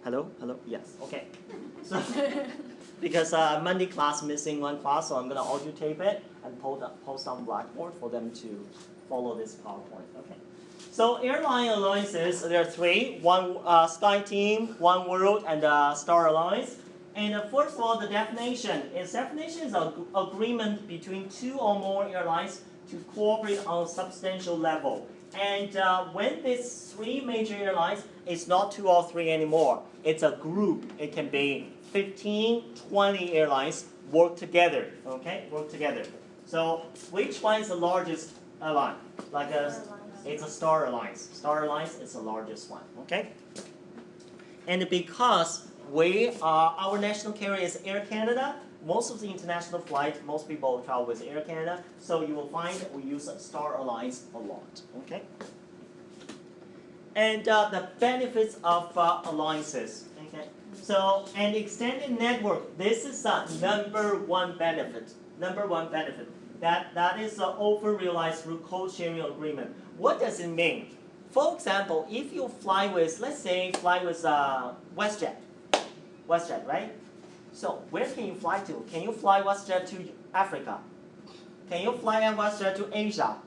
Hello? Hello? Yes. Okay. So, because Monday class missing one class, so I'm going to audio tape it and post on Blackboard for them to follow this PowerPoint. Okay. So airline alliances, there are three. One SkyTeam, One World, and Star Alliance. And first of all, the definition is an agreement between two or more airlines to cooperate on a substantial level. And when these three major airlines, it's not two or three anymore. It's a group. It can be 15, 20 airlines work together. Okay, work together. So which one is the largest airline? It's a Star Alliance. Star Alliance is the largest one. Okay. And because our national carrier is Air Canada, most of the international flights, most people travel with Air Canada, so you will find that we use Star Alliance a lot. Okay. And the benefits of alliances. Okay. So an extended network. This is the number one benefit. Number one benefit. That is over-realized through code-sharing agreement. What does it mean? For example, if you fly with, let's say, WestJet. WestJet, right? So where can you fly to? Can you fly WestJet to Africa? Can you fly WestJet to Asia?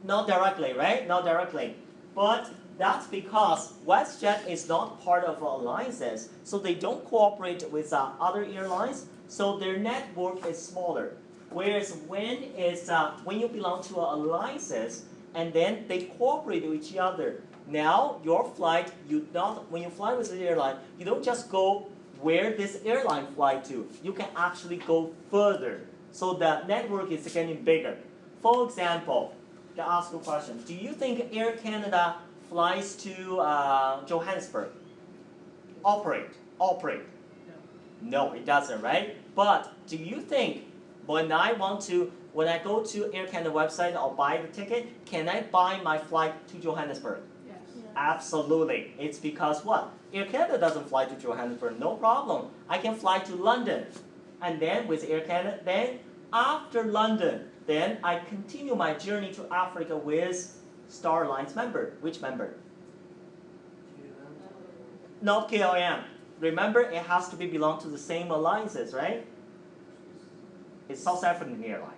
Not directly, right? Not directly. But that's because WestJet is not part of alliances, so they don't cooperate with other airlines, so their network is smaller. Whereas when you belong to alliances, and then they cooperate with each other, now your flight, when you fly with the airline, you don't just go where this airline fly to. You can actually go further. So the network is getting bigger. For example, to ask you a question, do you think Air Canada flies to Johannesburg? Operate. No, it doesn't, right? But do you think when I go to Air Canada website or buy the ticket, can I buy my flight to Johannesburg? Yes. Absolutely. It's because what? Air Canada doesn't fly to Johannesburg, no problem. I can fly to London. And then with Air Canada, then after London, then I continue my journey to Africa with Star Alliance member. Which member? Not KLM. Remember, it has to belong to the same alliances, right? It's South African airline.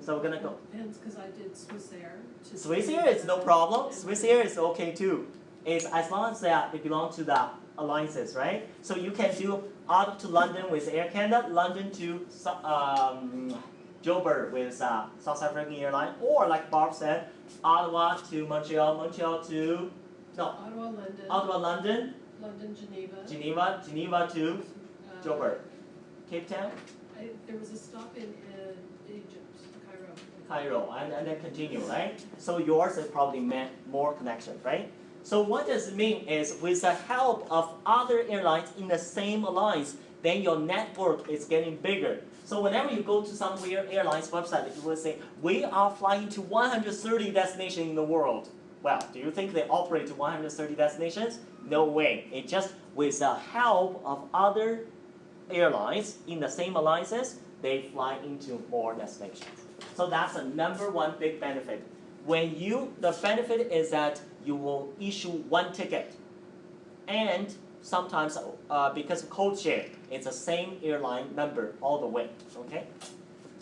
So we're gonna go. Depends, because I did Swiss Air. Swiss Air is no problem. Swiss Air is okay too. It's as long as they belong to the alliances, right? So you can do out to London with Air Canada, London to Joburg with South African airline, or like Bob said, Ottawa to Montreal, Montreal to Ottawa, London, London, Geneva to Joburg, Cape Town. There was a stop in Egypt, Cairo, and then continue, right? So yours is probably meant more connection, right? So what does it mean is with the help of other airlines in the same alliance, then your network is getting bigger. So whenever you go to some weird airlines website, it will say, we are flying to 130 destinations in the world. Well, do you think they operate to 130 destinations? No way. It's just with the help of other airlines in the same alliances, they fly into more destinations. So that's the number one big benefit. The benefit is that you will issue one ticket. And sometimes, because of code share, it's the same airline member all the way, okay?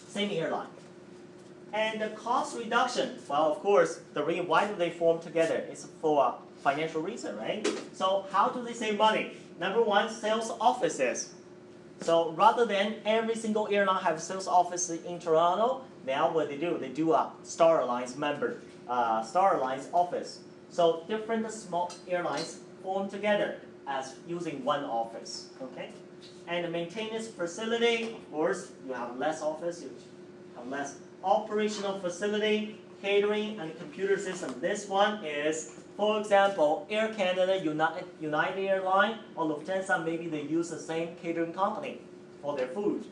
Same airline. And the cost reduction, well, of course, why do they form together? It's for a financial reason, right? So how do they save money? Number one, sales offices. So rather than every single airline have a sales office in Toronto, now what they do a Star Alliance member, Star Alliance office. So different small airlines form together as using one office, okay? And the maintenance facility, of course, you have less office, you have less operational facility, catering, and computer system. This one is, for example, Air Canada, United Airlines, or Lufthansa, maybe they use the same catering company for their food.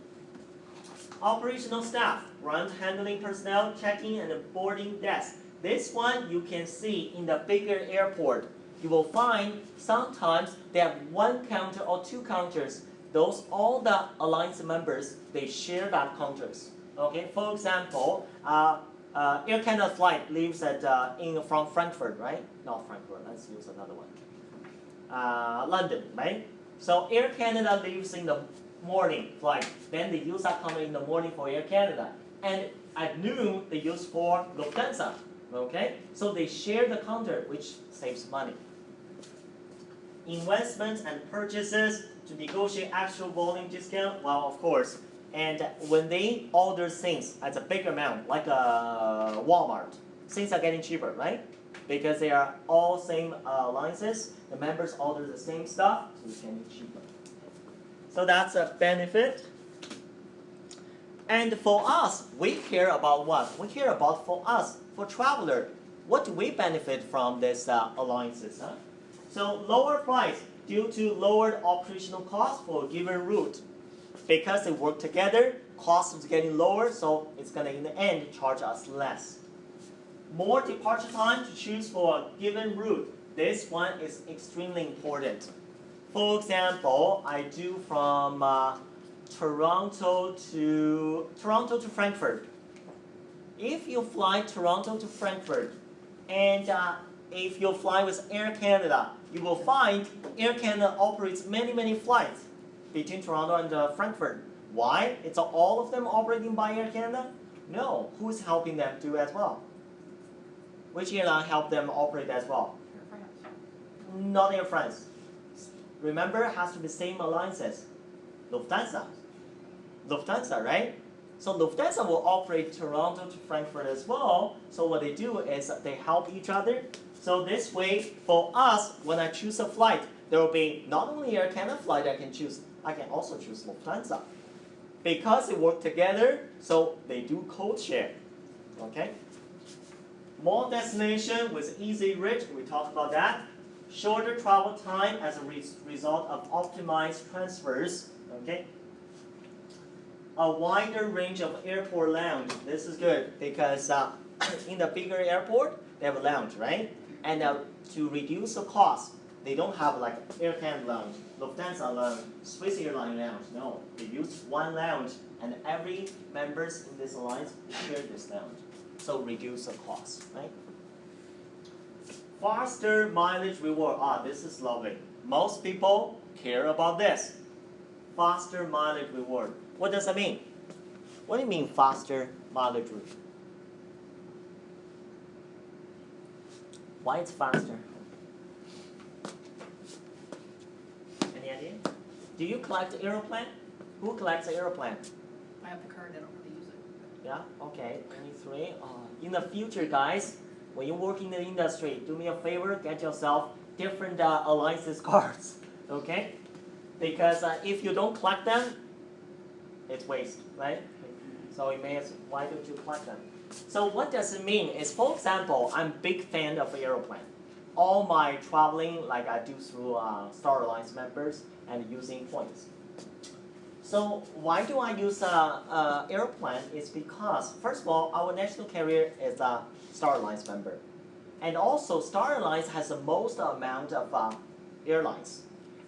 Operational staff, ground handling personnel, check-in and boarding desk. This one you can see in the bigger airport. You will find sometimes they have one counter or two counters. All the alliance members, they share that counters. Okay, for example, Air Canada flight leaves from Frankfurt, right? Not Frankfurt, let's use another one. London, right? So Air Canada leaves in the morning flight. Then they use that counter in the morning for Air Canada. And at noon, they use for Lufthansa. Okay? So they share the counter, which saves money. Investments and purchases to negotiate actual volume discount. Well, of course. And when they order things at a big amount, like a Walmart, things are getting cheaper, right? Because they are all same alliances. The members order the same stuff, so it's getting cheaper. So that's a benefit. And for us, we care about what? We care about for us, for traveler. What do we benefit from these alliances? Huh? So lower price due to lowered operational cost for a given route. Because they work together, cost is getting lower, so it's going to, in the end, charge us less. More departure time to choose for a given route. This one is extremely important. For example, I do from Toronto to Frankfurt. If you fly Toronto to Frankfurt, and if you fly with Air Canada, you will find Air Canada operates many flights between Toronto and Frankfurt. Why? It's all of them operating by Air Canada? No. Who's helping them do as well? Which airline help them operate as well? Air France. Not Air France. Remember, it has to be same alliances. Lufthansa. Lufthansa, right? So Lufthansa will operate Toronto to Frankfurt as well. So what they do is they help each other. So this way, for us, when I choose a flight, there will be not only Air Canada flight I can choose, I can also choose Lufthansa. Because they work together, so they do code share. Okay? More destination with easy reach, we talked about that. Shorter travel time as a result of optimized transfers. Okay? A wider range of airport lounge. This is good because in the bigger airport, they have a lounge, right? And to reduce the cost, they don't have like Air Canada lounge, Lufthansa lounge, Swiss Airline lounge. No, they use one lounge, and every members in this alliance share this lounge. So reduce the cost, right? Faster mileage reward. This is lovely. Most people care about this. Faster mileage reward. What does that mean? What do you mean faster mileage reward? Why it's faster? Any idea? Do you collect the aeroplane? Who collects the aeroplane? I have the card, I don't really use it. Yeah, okay, 23. In the future, guys, when you work in the industry, do me a favor, get yourself different alliances cards, okay? Because if you don't collect them, it's waste, right? So you may ask, why don't you collect them? So what does it mean is, for example, I'm a big fan of aeroplane. All my traveling, like I do through Star Alliance members and using points. So why do I use airplane? Is because, first of all, our national carrier is a Star Alliance member. And also, Star Alliance has the most amount of airlines.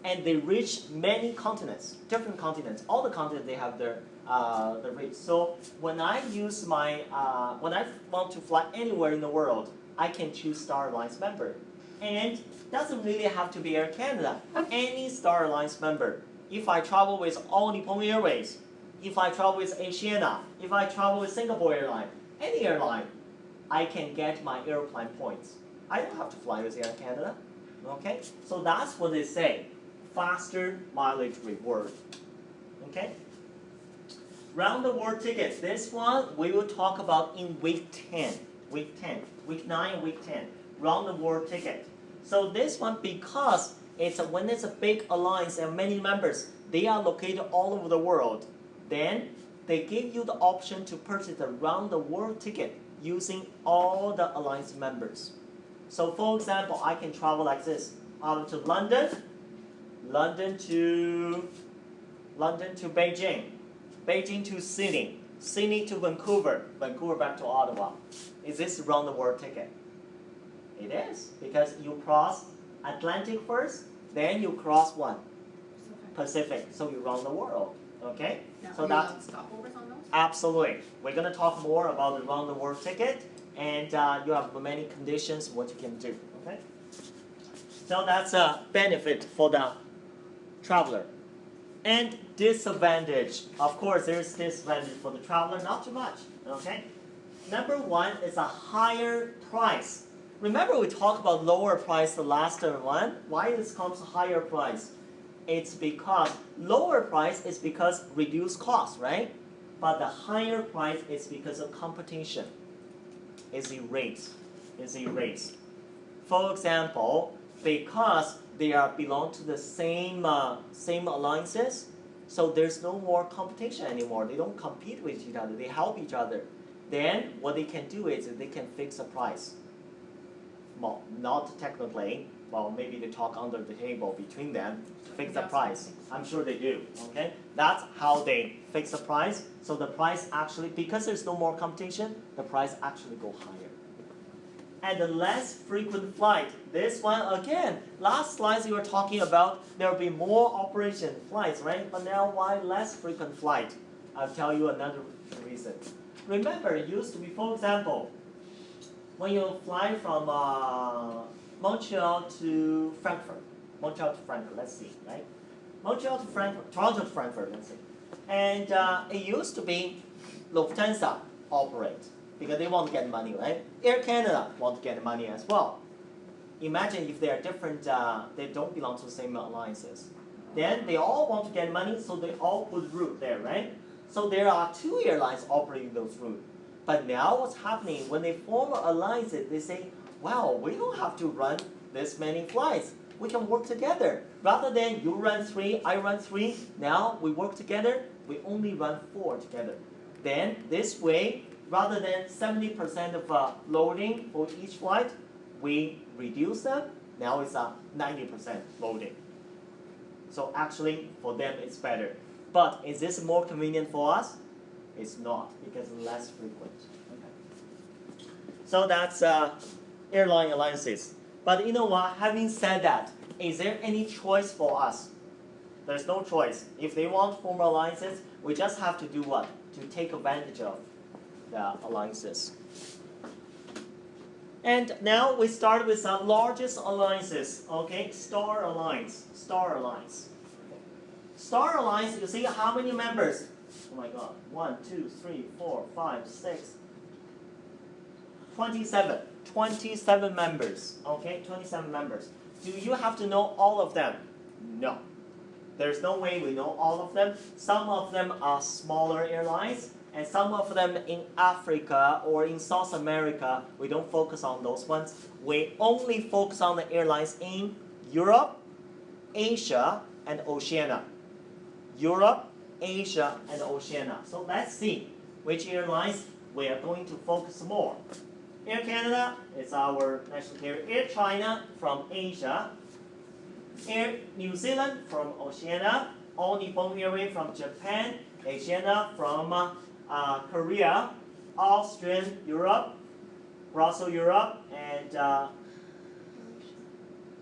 And they reach many continents, different continents. All the continents, they have their reach. So when I use my, when I want to fly anywhere in the world, I can choose Star Alliance member. And doesn't really have to be Air Canada. Any Star Alliance member. If I travel with All Nippon Airways, if I travel with Asiana, if I travel with Singapore Airlines, any airline, I can get my airplane points. I don't have to fly with Air Canada. Okay? So that's what they say. Faster mileage reward. Okay? Round the world tickets. This one we will talk about in week 10. Week 10. Week 9 and week 10. Round the world ticket. So this one, because when it's a big alliance and many members, they are located all over the world, then they give you the option to purchase the round the world ticket using all the alliance members. So for example, I can travel like this. Out to London, London to Beijing, Beijing to Sydney, Sydney to Vancouver, Vancouver back to Ottawa. Is this round the world ticket? It is, because you cross Atlantic first, then you cross what? Pacific. So you round the world. Okay? Now, so that's stopovers on those? Absolutely. We're going to talk more about the round the world ticket, and you have many conditions what you can do. Okay? So that's a benefit for the traveler. And disadvantage, of course, there's disadvantage for the traveler, not too much. Okay. Number one is a higher price. Remember we talked about lower price the last one. Why this comes higher price? It's because lower price is because reduced cost, right? But the higher price is because of competition. Is erased. Is erased. For example, because they are belong to the same alliances, so there's no more competition anymore. They don't compete with each other. They help each other. Then what they can do is they can fix a price. Well, not technically. Well, maybe they talk under the table between them to fix the price. I'm sure they do. Okay, that's how they fix the price. So the price actually, because there's no more competition, the price actually go higher. And the less frequent flight. This one again. Last slides you were talking about there will be more operation flights, right? But now why less frequent flight? I'll tell you another reason. Remember, it used to be, for example, when you fly from Montreal to Frankfurt, let's see, right? Montreal to Frankfurt, Toronto to Frankfurt, let's see. And it used to be Lufthansa operate because they want to get money, right? Air Canada want to get money as well. Imagine if they are different, they don't belong to the same alliances. Then they all want to get money, so they all put route there, right? So there are two airlines operating those routes. But now what's happening, when they form alliances, they say, well, we don't have to run this many flights. We can work together. Rather than you run 3, I run 3, now we work together, we only run 4 together. Then this way, rather than 70% of loading for each flight, we reduce them. Now it's a 90% loading. So actually, for them, it's better. But is this more convenient for us? It's not, because it's less frequent. Okay. So that's airline alliances. But you know what? Having said that, is there any choice for us? There's no choice. If they want to form alliances, we just have to do what? To take advantage of the alliances. And now we start with the largest alliances. Okay, Star Alliance. Star Alliance. Star Alliance, you see how many members? Oh my God. 1, 2, 3, 4, 5, 6, 27. 27 members. Okay, 27 members. Do you have to know all of them? No. There's no way we know all of them. Some of them are smaller airlines, and some of them in Africa or in South America. We don't focus on those ones. We only focus on the airlines in Europe, Asia, and Oceania. Europe, Asia, and Oceania. So let's see which airlines we are going to focus more. Air Canada is our national carrier. Air China from Asia. Air New Zealand from Oceania. All Nippon Airways from Japan. Asiana from Korea. Austrian Europe. Brussels Europe. And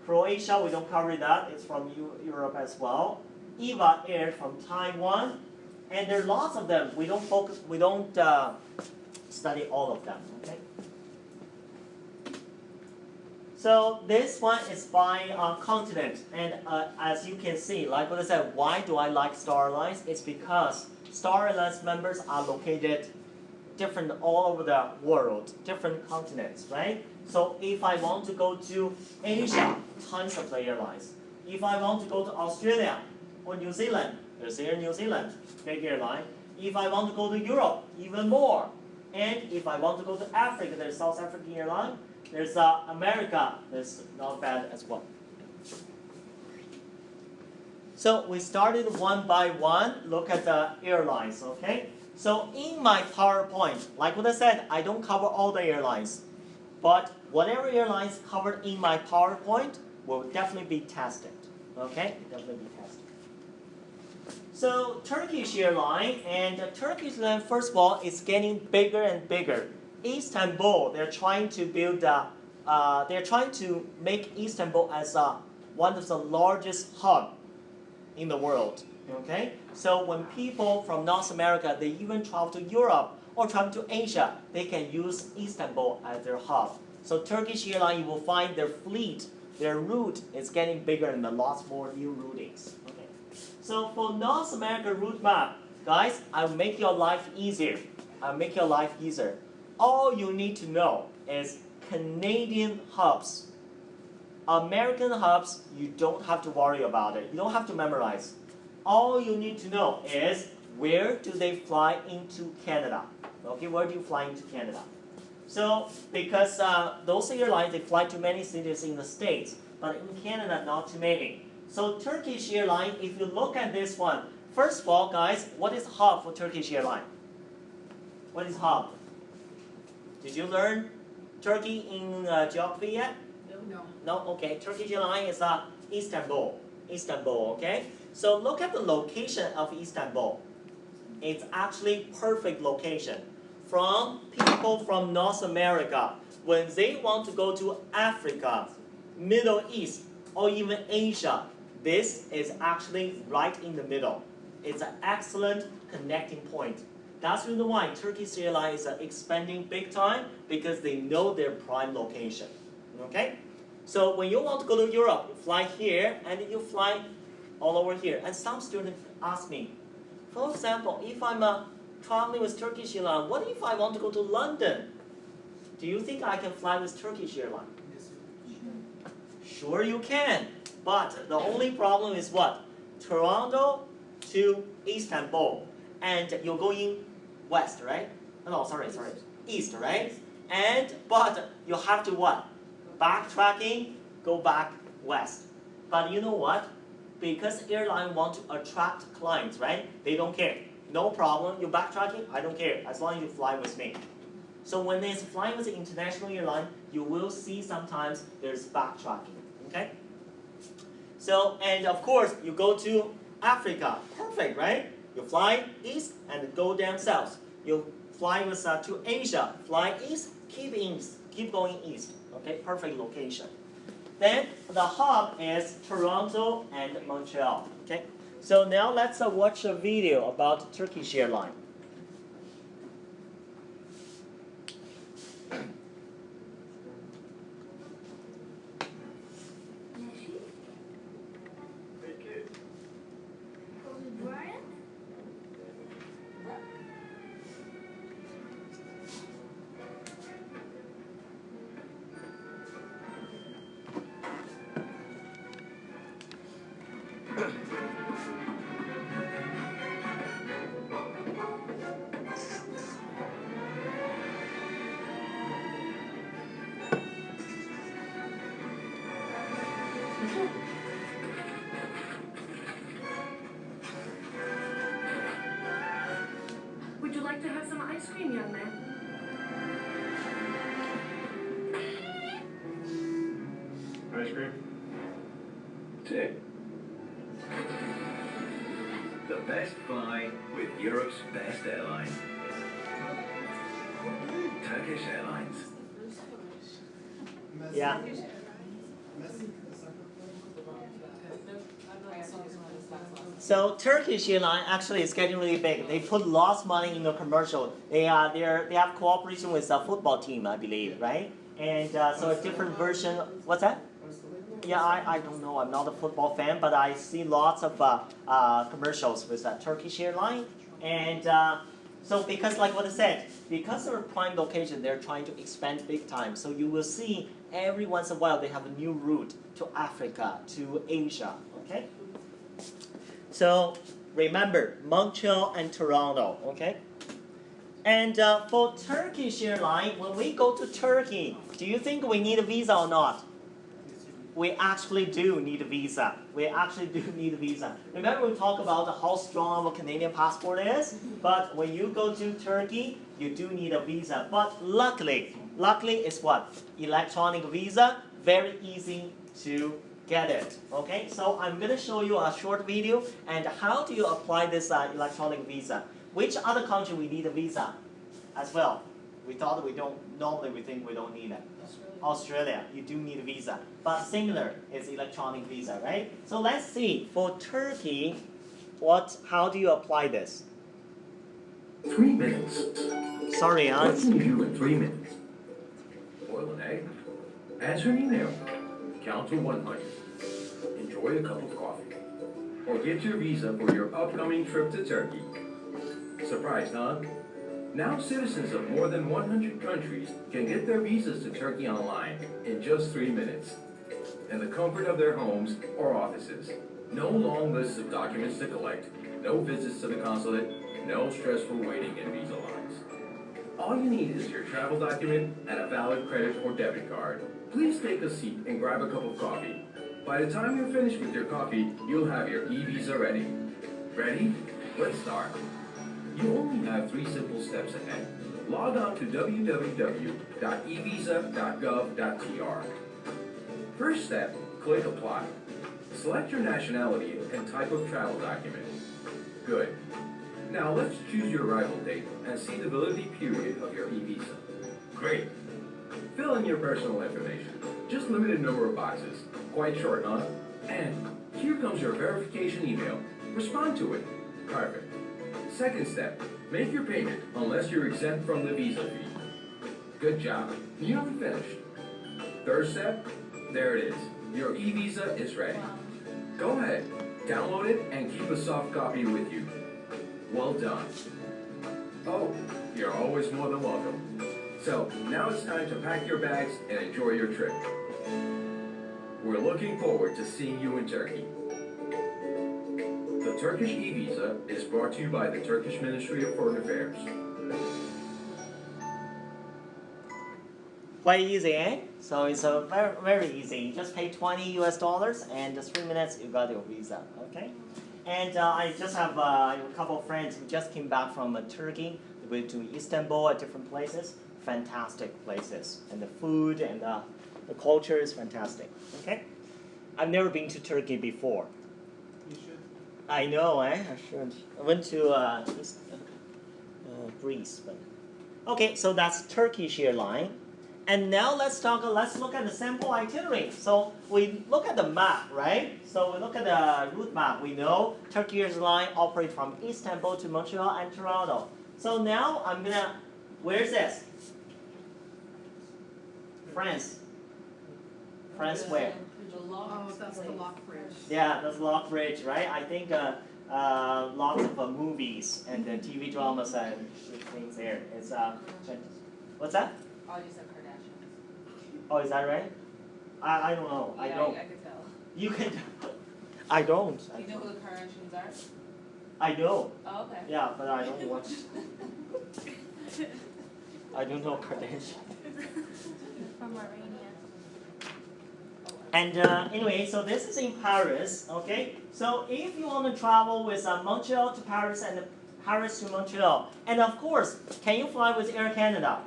Croatia, we don't cover that. It's from Europe as well. EVA Air from Taiwan. And there are lots of them. We don't focus, we don't study all of them. Okay. So this one is by continent, and as you can see, like what I said, why do I like Star Alliance? It's because Star Alliance members are located different all over the world, different continents, right? So if I want to go to Asia, tons of the airlines. If I want to go to Australia or New Zealand, there's Air New Zealand, big airline. If I want to go to Europe, even more. And if I want to go to Africa, there's South African airline. There's America, that's not bad as well. So we started one by one, look at the airlines, okay? So in my PowerPoint, like what I said, I don't cover all the airlines. But whatever airlines covered in my PowerPoint will definitely be tested, okay? Definitely be tested. So Turkish airline, and Turkish airline, first of all, is getting bigger and bigger. Istanbul, they're trying to build, they're trying to make Istanbul as one of the largest hub in the world. Okay, so when people from North America, they even travel to Europe or travel to Asia, they can use Istanbul as their hub. So Turkish airline, you will find their fleet their route is getting bigger and lots more new routings. Okay. So for North America route map, guys, I'll make your life easier. I'll make your life easier. All you need to know is Canadian hubs. American hubs, you don't have to worry about it. You don't have to memorize. All you need to know is where do they fly into Canada? Okay, where do you fly into Canada? So, because those airlines, they fly to many cities in the States, but in Canada, not too many. So Turkish airline, if you look at this one, first of all, guys, what is hub for Turkish airline? What is hub? Did you learn Turkey in geography yet? No. No? Okay. Turkish airline is Istanbul. Istanbul, okay? So look at the location of Istanbul. It's actually perfect location. From people from North America, when they want to go to Africa, Middle East, or even Asia, this is actually right in the middle. It's an excellent connecting point. That's the reason why Turkish Airlines is expanding big time, because they know their prime location. Okay? So when you want to go to Europe, you fly here and then you fly all over here. And some students ask me, for example, if I'm traveling with Turkish Airlines, what if I want to go to London? Do you think I can fly with Turkish Airlines? Sure you can. But the only problem is what? Toronto to Istanbul. And you're going west, right? No, sorry. East, right? But you have to what? Backtracking, go back west. But you know what? Because airline want to attract clients, right? They don't care. No problem, you're backtracking, I don't care, as long as you fly with me. So when there's flying with an international airline, you will see sometimes there's backtracking, okay? So, and of course, you go to Africa, perfect, right? You fly east and go down south. You fly with to Asia, fly east, keep going east. Okay, perfect location. Then the hub is Toronto and Montreal. Okay, so now let's watch a video about Turkish airline. Would you like to have some ice cream, young man? Ice cream? Tick. The best fly with Europe's best airline. Turkish Airlines. Yeah. So Turkish airline actually is getting really big. They put lots of money in the commercial. They have cooperation with a football team, I believe, right? And so a different version. What's that? Yeah, I don't know. I'm not a football fan, but I see lots of commercials with Turkish airline. And so because, like what I said, because of their prime location, they're trying to expand big time. So you will see every once in a while they have a new route to Africa, to Asia. Okay. So remember, Montreal and Toronto, okay? And for Turkish airline, when we go to Turkey, do you think we need a visa or not? We actually do need a visa. We actually do need a visa. Remember we talked about how strong our Canadian passport is? But when you go to Turkey, you do need a visa. But luckily it's what? Electronic visa, very easy to get it. Okay, so I'm going to show you a short video and how do you apply this electronic visa. Which other country we need a visa as well? We thought we don't, normally we think we don't need it. Australia, you do need a visa. But similar is electronic visa, right? So let's see, for Turkey, how do you apply this? 3 minutes. Sorry, What can you do in 3 minutes? Boil an egg. Answer an email. count to 100, enjoy a cup of coffee, or get your visa for your upcoming trip to Turkey. Surprised, huh? Now citizens of more than 100 countries can get their visas to Turkey online in just 3 minutes, in the comfort of their homes or offices. No long lists of documents to collect, no visits to the consulate, no stressful waiting in visa lines. All you need is your travel document and a valid credit or debit card. Please take a seat and grab a cup of coffee. By the time you're finished with your coffee, you'll have your e-visa ready. Ready? Let's start. You only have 3 simple steps ahead. Log on to www.evisa.gov.tr. First step, click Apply. Select your nationality and type of travel document. Good. Now let's choose your arrival date and see the validity period of your e-visa. Great. Fill in your personal information. Just limited number of boxes. Quite short, huh? And here comes your verification email. Respond to it. Perfect. Second step, make your payment unless you're exempt from the visa fee. Good job. Nearly finished. Third step, there it is. Your e-visa is ready. Go ahead, download it and keep a soft copy with you. Well done. Oh, you're always more than welcome. So, now it's time to pack your bags and enjoy your trip. We're looking forward to seeing you in Turkey. The Turkish e-visa is brought to you by the Turkish Ministry of Foreign Affairs. Quite easy, eh? So it's a very, very easy. You just pay $20 US and just 3 minutes you got your visa, okay? And I just have a couple of friends who just came back from Turkey. They went to Istanbul at different places. Fantastic places. And the food and the culture is fantastic, okay? I've never been to Turkey before. You should. I know, eh? I should. I went to Greece, but okay. So that's Turkish airline, and now let's look at the sample itinerary. So we look at the map, right? So we look at the route map. We know Turkish airline operate from Istanbul to Montreal and Toronto. So now I'm gonna. Where's this? France. France where? Oh, that's the lock bridge. Yeah, that's Lock Bridge, right? I think lots of movies and TV dramas and things there. It's what's that? Oh, you said Kardashians. Oh, is that right? I don't know. I don't. I could tell. You can. I don't. Do you know who the Kardashians are? I know. Oh, okay. Yeah, but I don't watch. I don't know Kardashian. From Armenia. And anyway, so this is in Paris, okay? So if you want to travel with Montreal to Paris and Paris to Montreal, and of course, can you fly with Air Canada?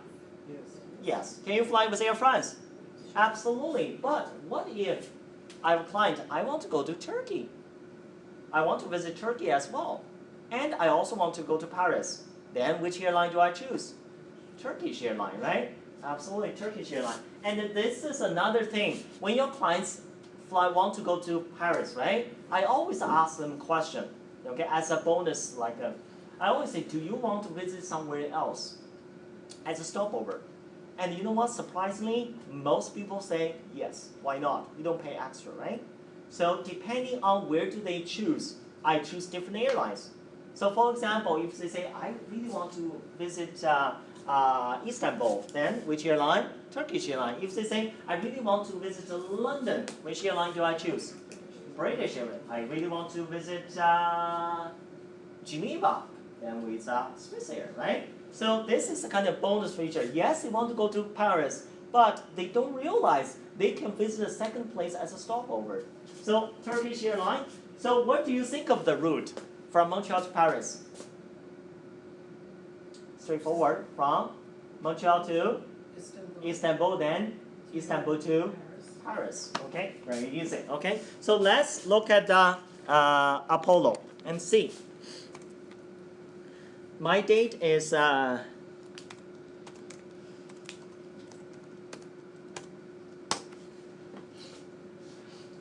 Yes. Yes. Can you fly with Air France? Absolutely. But what if I have a client, I want to go to Turkey. I want to visit Turkey as well. And I also want to go to Paris. Then which airline do I choose? Turkish airline, right? Absolutely, Turkish airline. And this is another thing. When your clients want to go to Paris, right? I always ask them a question, okay, as a bonus. I always say, do you want to visit somewhere else as a stopover? And you know what? Surprisingly, most people say yes. Why not? You don't pay extra, right? So depending on where do they choose, I choose different airlines. So for example, if they say, I really want to visit Istanbul, then which airline? Turkish airline. If they say, I really want to visit London, which airline do I choose? British airline. I really want to visit Geneva, then with Swiss Air, right? So this is a kind of bonus feature. Yes, they want to go to Paris, but they don't realize they can visit a second place as a stopover. So Turkish airline. So what do you think of the route from Montreal to Paris? Straightforward, from Montreal to Istanbul, then Istanbul to Paris. Okay, very easy. Okay, so let's look at the Apollo and see. My date is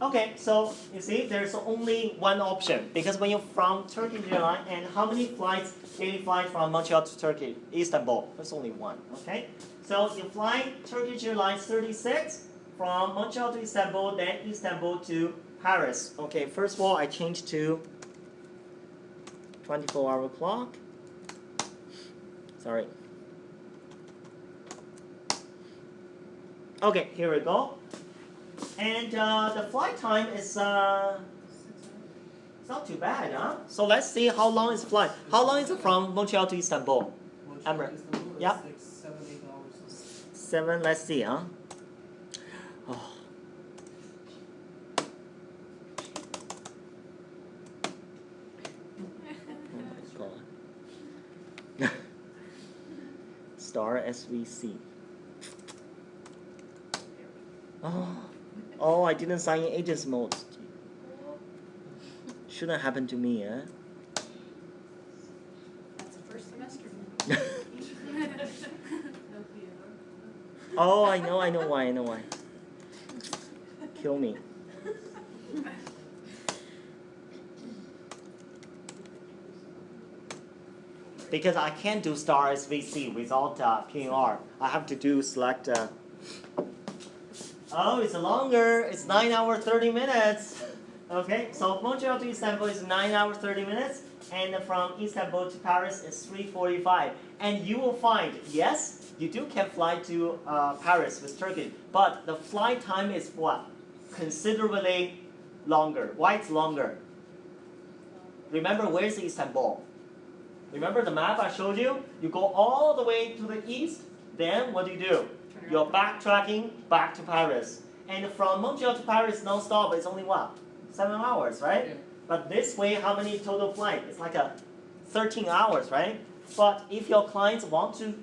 okay, so you see there's only one option because when you're from Turkish airline, and how many daily flights from Montreal to Turkey, Istanbul? There's only one, okay? So you fly Turkish Airlines 36, from Montreal to Istanbul, then Istanbul to Paris. Okay, first of all, I changed to 24-hour clock. Sorry. Okay, here we go. And the flight time is it's not too bad, huh? So let's see how long is the flight. How long is it from Montreal to Istanbul? Amber. Yeah. Like 7-8 hours. 7. Let's see, huh? Oh. Oh my God. Star SVC. Oh, I didn't sign in agents mode. Shouldn't happen to me, eh? That's the first semester. Oh, I know why. Kill me. Because I can't do star SVC without PNR. I have to do select. Oh, it's longer. It's 9 hours 30 minutes. Okay, so Montreal to Istanbul is 9 hours 30 minutes, and from Istanbul to Paris is 3:45. And you will find, yes, you can fly to Paris with Turkey, but the flight time is what? Considerably longer. Why it's longer? Remember, where's Istanbul? Remember the map I showed you? You go all the way to the east, then what do? You're backtracking back to Paris. And from Montreal to Paris non-stop, it's only what? 7 hours, right? Yeah. But this way, how many total flight? It's like 13 hours, right? But if your clients want to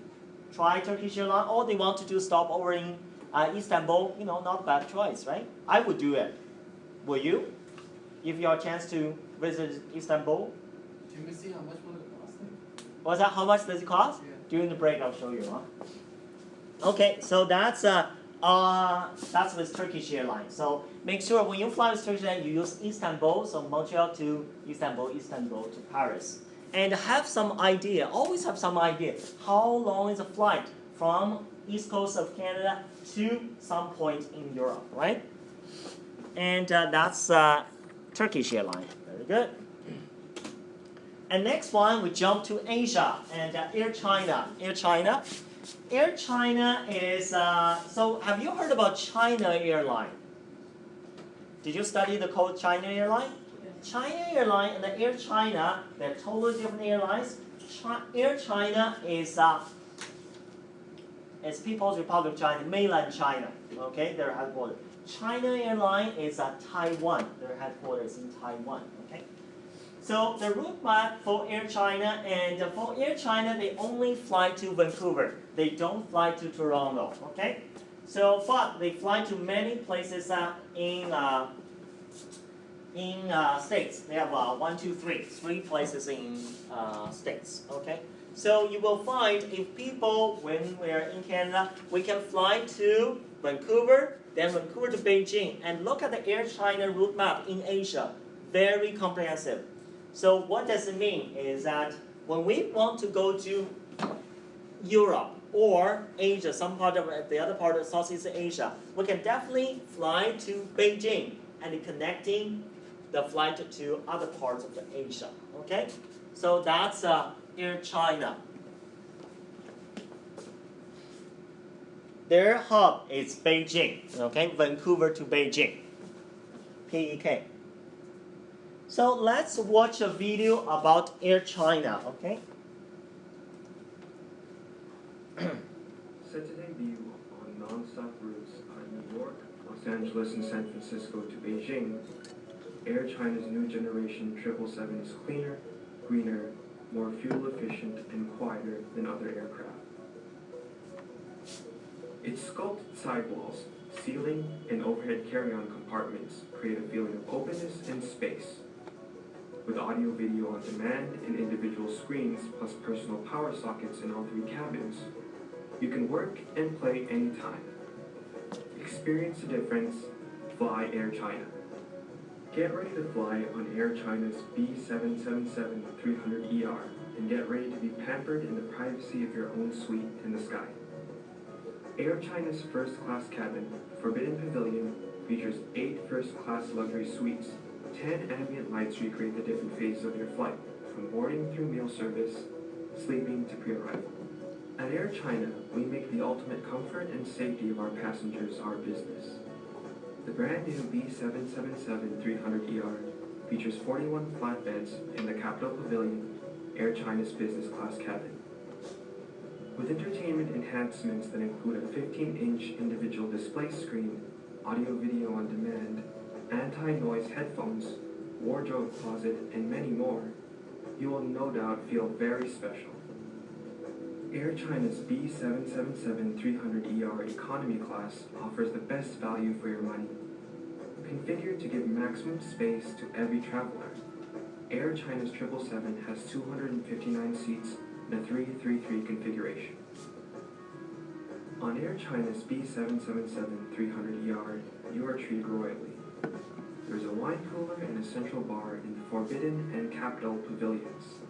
try Turkish Airlines, or they want to do stopover in Istanbul, not a bad choice, right? I would do it. Will you? If you have a chance to visit Istanbul? Can we see how much will it cost? What's that? How much does it cost? Yeah. During the break, I'll show you, huh? Okay, so that's with Turkish Airlines. So make sure when you fly with Turkish Airlines, you use Istanbul, so Montreal to Istanbul, Istanbul to Paris. And have some idea, always have some idea, how long is a flight from east coast of Canada to some point in Europe, right? And that's Turkish Airlines. Very good. And next one, we jump to Asia and Air China. Air China. Air China is, so have you heard about China Airline? Did you study the code China Airline? China Airline and the Air China, they're totally different airlines. Air China is People's Republic of China, mainland China. Okay, their headquarters. China Airline is Taiwan. Their headquarters in Taiwan. Okay. So the route map for Air China, and for Air China, they only fly to Vancouver. They don't fly to Toronto. Okay. So, but they fly to many places in states. They have 3 places in states. Okay. So you will find if people, when we are in Canada, we can fly to Vancouver, then Vancouver to Beijing, and look at the Air China route map in Asia. Very comprehensive. So what does it mean is that when we want to go to Europe or Asia, some part of the other part of Southeast Asia, we can definitely fly to Beijing and connecting the flight to other parts of Asia. Okay, so that's Air China. Their hub is Beijing. Okay, Vancouver to Beijing. PEK. So let's watch a video about Air China. Okay. Saturday view on non-stop routes on New York, Los Angeles, and San Francisco to Beijing. Air China's new generation 777 is cleaner, greener, more fuel efficient, and quieter than other aircraft. Its sculpted sidewalls, ceiling, and overhead carry-on compartments create a feeling of openness and space. With audio-video on demand and individual screens plus personal power sockets in all 3 cabins, you can work and play anytime. Experience the difference. Fly Air China. Get ready to fly on Air China's B777-300ER and get ready to be pampered in the privacy of your own suite in the sky. Air China's first-class cabin, Forbidden Pavilion, features 8 first-class luxury suites. 10 ambient lights recreate the different phases of your flight, from boarding through meal service, sleeping to pre-arrival. At Air China, we make the ultimate comfort and safety of our passengers our business. The brand new B777-300ER features 41 flatbeds in the Capital Pavilion, Air China's business class cabin. With entertainment enhancements that include a 15-inch individual display screen, audio-video on demand, anti-noise headphones, wardrobe closet, and many more, you will no doubt feel very special. Air China's B777-300ER economy class offers the best value for your money. Configured to give maximum space to every traveler, Air China's 777 has 259 seats in a 333 configuration. On Air China's B777-300ER, you are treated royally. There is a wine cooler and a central bar in the Forbidden and Capital Pavilions.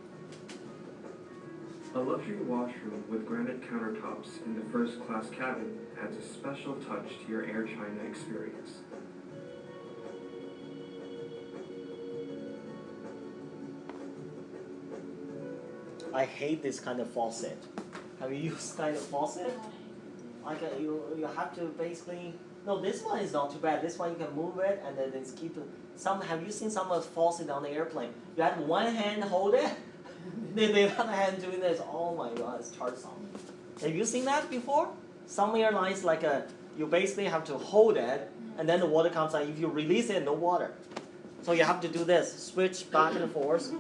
A luxury washroom with granite countertops in the first-class cabin adds a special touch to your Air China experience. I hate this kind of faucet. Have you used kind of faucet? Like you have to basically, no, this one is not too bad. This one you can move it and then it's keep it. Have you seen some of the faucet on the airplane? You have one hand hold it, the other hand doing this. Oh my God, it's tiresome. Have you seen that before? Some airlines you basically have to hold it and then the water comes out. If you release it, no water. So you have to do this, switch back and forth.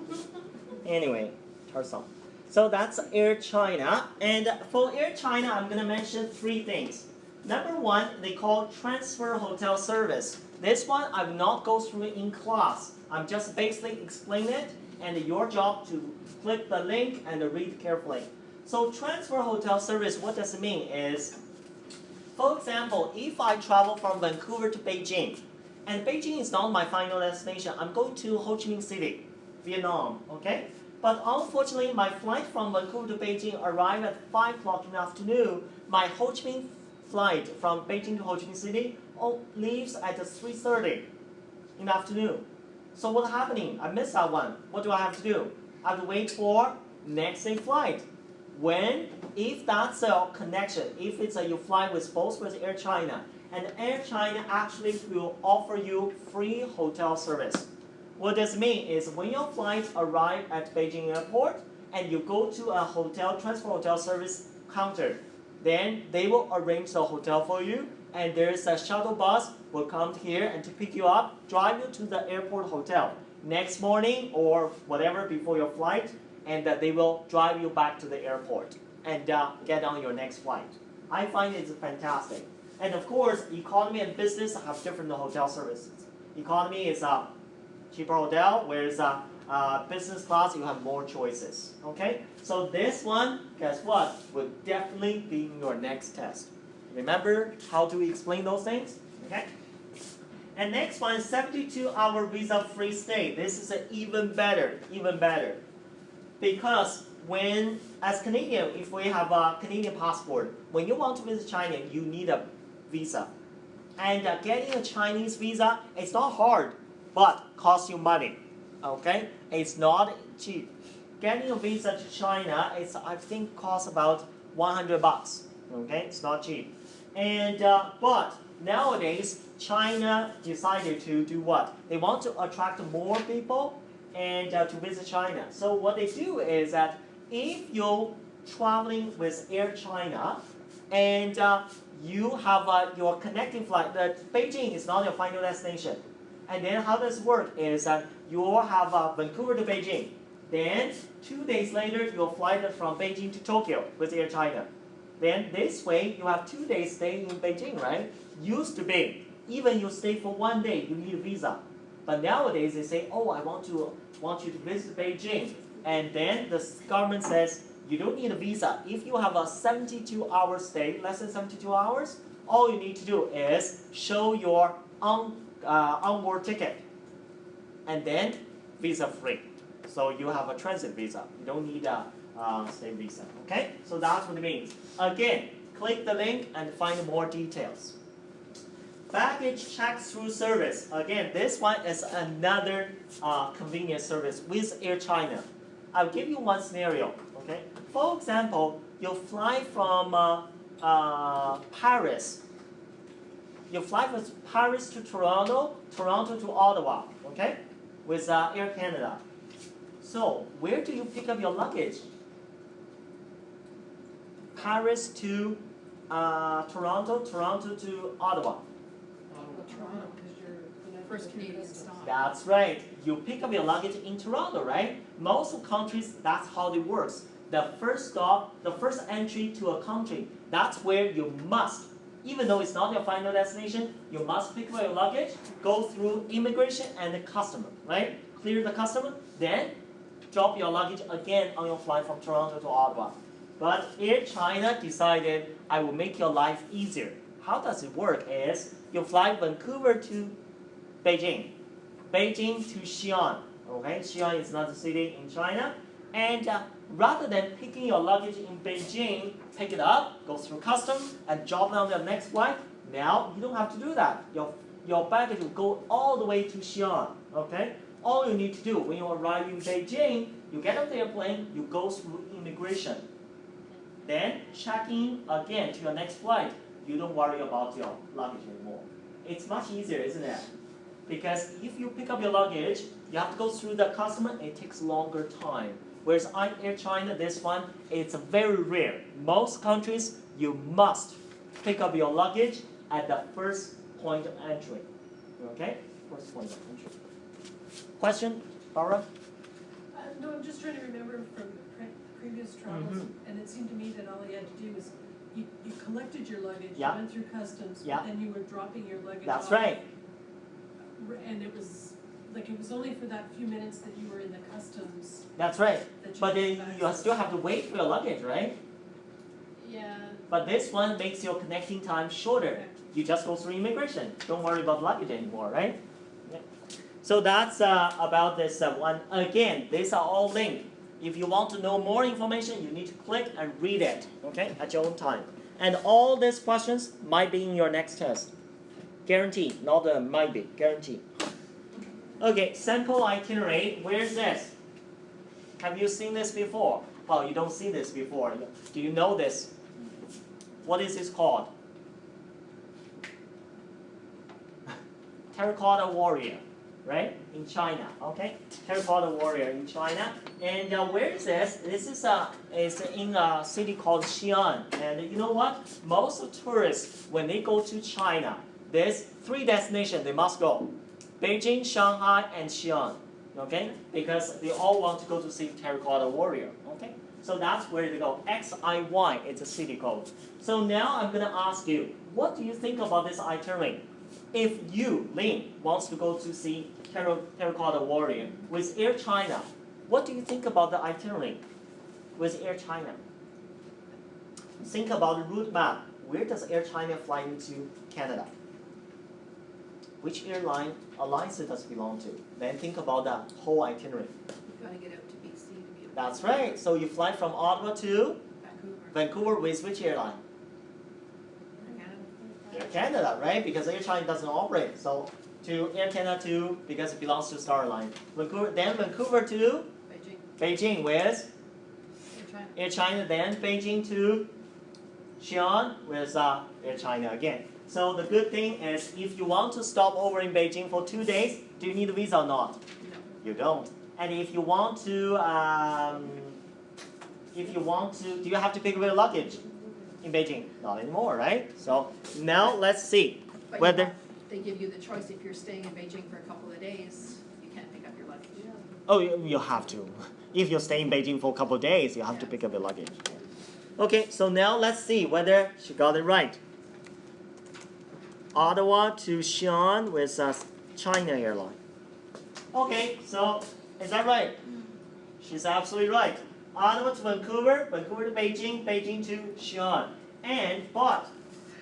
Anyway, tiresome. So that's Air China. And for Air China, I'm going to mention 3 things. Number 1, they call transfer hotel service. This one I will not go through in class. I'm just basically explain it, and your job to click the link and read carefully. So transfer hotel service, what does it mean is, for example, if I travel from Vancouver to Beijing, and Beijing is not my final destination, I'm going to Ho Chi Minh City, Vietnam, okay? But unfortunately, my flight from Vancouver to Beijing arrived at 5 o'clock in the afternoon. My Ho Chi Minh flight from Beijing to Ho Chi Minh City leaves at 3:30 in the afternoon. So what's happening? I missed that one. What do I have to do? I have to wait for next day flight. If that's a connection, if it's you fly with both with Air China, and Air China actually will offer you free hotel service. What this means is when your flight arrives at Beijing airport and you go to a hotel, transfer hotel service counter, then they will arrange the hotel for you, and there's a shuttle bus will come here and to pick you up, drive you to the airport hotel next morning or whatever before your flight, and they will drive you back to the airport and get on your next flight. I find it's fantastic. And of course, economy and business have different hotel services. Economy is a cheaper hotel, whereas business class you have more choices. Okay, so this one, guess what, will definitely be in your next test. Remember how to explain those things? Okay. And next one is 72-hour visa-free stay. This is even better, because as Canadian, if we have a Canadian passport, when you want to visit China, you need a visa. And getting a Chinese visa, it's not hard, but costs you money. Okay, it's not cheap. Getting a visa to China, I think costs about $100. Okay, it's not cheap. And but nowadays, China decided to do what? They want to attract more people and to visit China. So what they do is that if you're traveling with Air China and you have your connecting flight, that Beijing is not your final destination. And then how does it work is that you have Vancouver to Beijing. Then 2 days later, you'll fly from Beijing to Tokyo with Air China. Then this way, you have 2 days staying in Beijing, right? Used to be, even you stay for 1 day, you need a visa. But nowadays, they say, oh, I want you to visit Beijing. And then the government says, you don't need a visa. If you have a 72-hour stay, less than 72 hours, all you need to do is show your onboard ticket. And then visa free. So you have a transit visa. You don't need a stay visa. Okay? So that's what it means. Again, click the link and find more details. Baggage check through service. Again, this one is another convenient service with Air China. I'll give you one scenario. Okay. For example, you fly from Paris. You fly from Paris to Toronto, Toronto to Ottawa. Okay, with Air Canada. So where do you pick up your luggage? Paris to Toronto, Toronto to Ottawa. Toronto, because you're first Canadian stop. That's right. You pick up your luggage in Toronto, right? Most countries, that's how it works. The first stop, the first entry to a country, that's where you must, even though it's not your final destination, you must pick up your luggage, go through immigration and the customer, right? Clear the customer, then drop your luggage again on your flight from Toronto to Ottawa. But Air China decided, I will make your life easier. How does it work is, you fly Vancouver to Beijing, Beijing to Xi'an. Okay, Xi'an is another city in China. And rather than picking your luggage in Beijing, pick it up, go through customs, and drop it on the next flight, now you don't have to do that. Your baggage will go all the way to Xi'an. Okay? All you need to do when you arrive in Beijing, you get off the airplane, you go through immigration. Then check in again to your next flight. You don't worry about your luggage anymore. It's much easier, isn't it? Because if you pick up your luggage, you have to go through the customer, it takes longer time. Whereas Air China, this one, it's very rare. Most countries, you must pick up your luggage at the first point of entry. Okay? First point of entry. Question, Barbara? No, I'm just trying to remember from previous travels, and it seemed to me that all you had to do was you collected your luggage, you went through customs, but then you were dropping your luggage off. That's right. And it was only for that few minutes that you were in the customs. That's right. That But then had you access. still have to wait for your luggage, right? Yeah. But this one makes your connecting time shorter. Okay. You just go through immigration. Don't worry about luggage anymore, right? Yeah. So that's about this one. Again, these are all linked. If you want to know more information, you need to click and read it, okay, at your own time. And all these questions might be in your next test. Guarantee, not might be, guarantee. Okay, sample itinerary, where's this? Have you seen this before? Well, you don't see this before. Do you know this? What is this called? Terracotta Warrior, right? In China, okay? Terracotta Warrior in China. And where is this? This is in a city called Xi'an. And you know what? Most tourists, when they go to China, there's 3 destinations they must go. Beijing, Shanghai, and Xi'an. Okay? Because they all want to go to see Terracotta Warrior. Okay? So that's where they go. XIY, it's a city code. So now I'm going to ask you, what do you think about this itinerary? If you, Lin, wants to go to see Terracotta Warrior with Air China, what do you think about the itinerary with Air China? Think about the route map. Where does Air China fly into Canada? Which airline alliance does it belong to? Then think about the whole itinerary. You've got to get out to BC to be able That's right. So you fly from Ottawa to Vancouver with which airline? Air Canada, right? Because Air China doesn't operate. So to Air Canada to, because it belongs to Star Line. Vancouver to Beijing with Air China, then Beijing to Xi'an with Air China again. So the good thing is, if you want to stop over in Beijing for 2 days, do you need a visa or not? No. You don't. And if you want to, do you have to pick up your luggage in Beijing? Not anymore, right? So now let's see whether. They give you the choice if you're staying in Beijing for a couple of days, you can't pick up your luggage. Oh, you have to. If you stay in Beijing for a couple of days, you have to pick up your luggage. Okay, so now let's see whether she got it right. Ottawa to Xi'an with China Airline. Okay, so is that right? She's absolutely right. Ottawa to Vancouver, Vancouver to Beijing, Beijing to Xi'an. But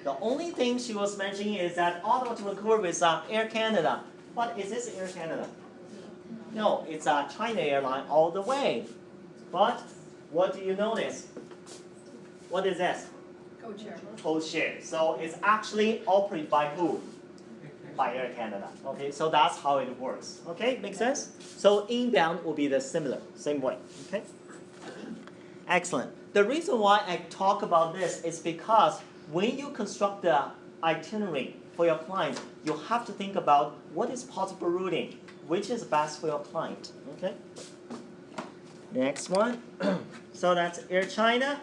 the only thing she was mentioning is that Ottawa to Vancouver with Air Canada. But is this Air Canada? No, it's China Airline all the way. But what do you notice? What is this? Co-chair. Co-share. So it's actually operated by who? By Air Canada. Okay, so that's how it works. Okay, make sense? So inbound will be the same way. Okay. Excellent. The reason why I talk about this is because when you construct the itinerary for your client, you have to think about what is possible routing, which is best for your client. Okay. Next one. So that's Air China.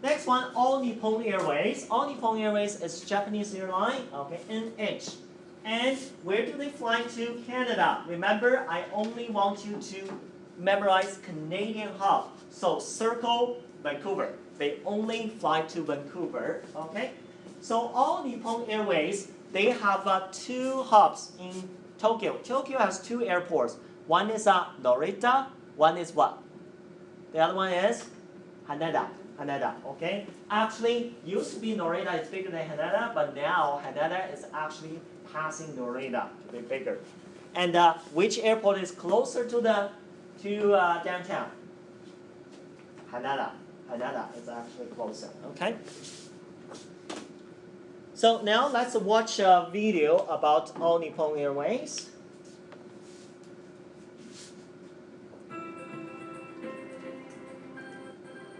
Next one, All Nippon Airways. All Nippon Airways is Japanese airline. Okay, NH. And where do they fly to? Canada. Remember, I only want you to memorize Canadian hub. So circle Vancouver. They only fly to Vancouver. Okay. So All Nippon Airways, they have 2 hubs in Tokyo. Tokyo has 2 airports. One is Narita. One is what? The other one is Haneda. Haneda, okay? Actually, used to be Narita is bigger than Haneda, but now Haneda is actually passing Narita to be bigger. And which airport is closer to downtown? Haneda. Haneda is actually closer, okay? So now let's watch a video about All Nippon Airways.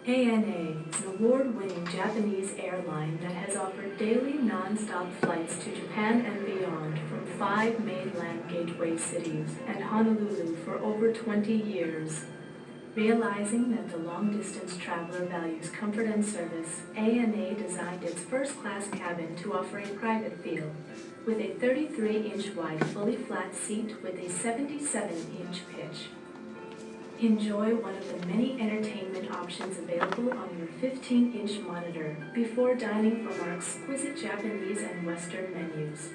ANA is an award-winning Japanese airline that has offered daily non-stop flights to Japan and beyond from 5 mainland gateway cities and Honolulu for over 20 years. Realizing that the long-distance traveler values comfort and service, ANA designed its first-class cabin to offer a private feel, with a 33-inch wide fully flat seat with a 77-inch pitch. Enjoy one of the many entertainment options available on your 15-inch monitor before dining from our exquisite Japanese and Western menus.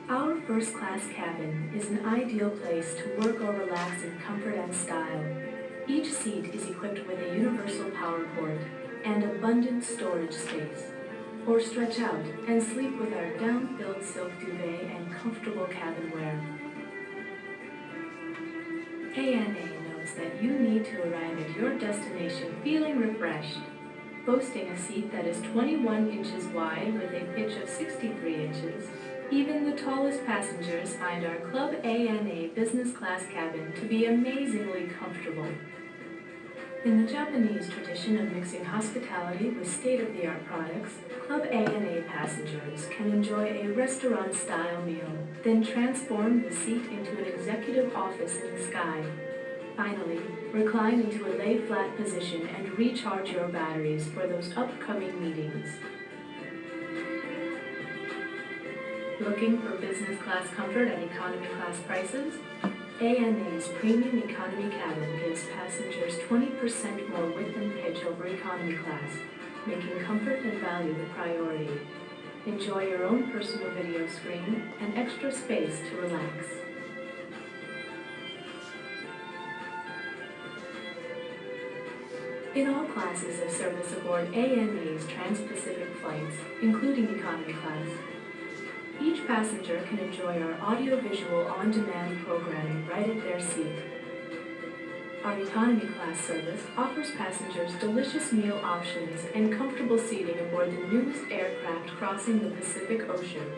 Our first-class cabin is an ideal place to work or relax in comfort and style. Each seat is equipped with a universal power cord and abundant storage space. Or stretch out and sleep with our down-filled silk duvet and comfortable cabinware. ANA knows that you need to arrive at your destination feeling refreshed. Boasting a seat that is 21 inches wide with a pitch of 63 inches, even the tallest passengers find our Club ANA business class cabin to be amazingly comfortable. In the Japanese tradition of mixing hospitality with state-of-the-art products, Club ANA passengers can enjoy a restaurant-style meal, then transform the seat into an executive office in the sky. Finally, recline into a lay-flat position and recharge your batteries for those upcoming meetings. Looking for business class comfort at economy class prices? ANA's premium economy cabin gives passengers 20% more width and pitch over economy class, making comfort and value the priority. Enjoy your own personal video screen and extra space to relax. In all classes of service aboard ANA's Trans-Pacific flights, including economy class, each passenger can enjoy our audiovisual on-demand programming right at their seat. Our economy class service offers passengers delicious meal options and comfortable seating aboard the newest aircraft crossing the Pacific Ocean.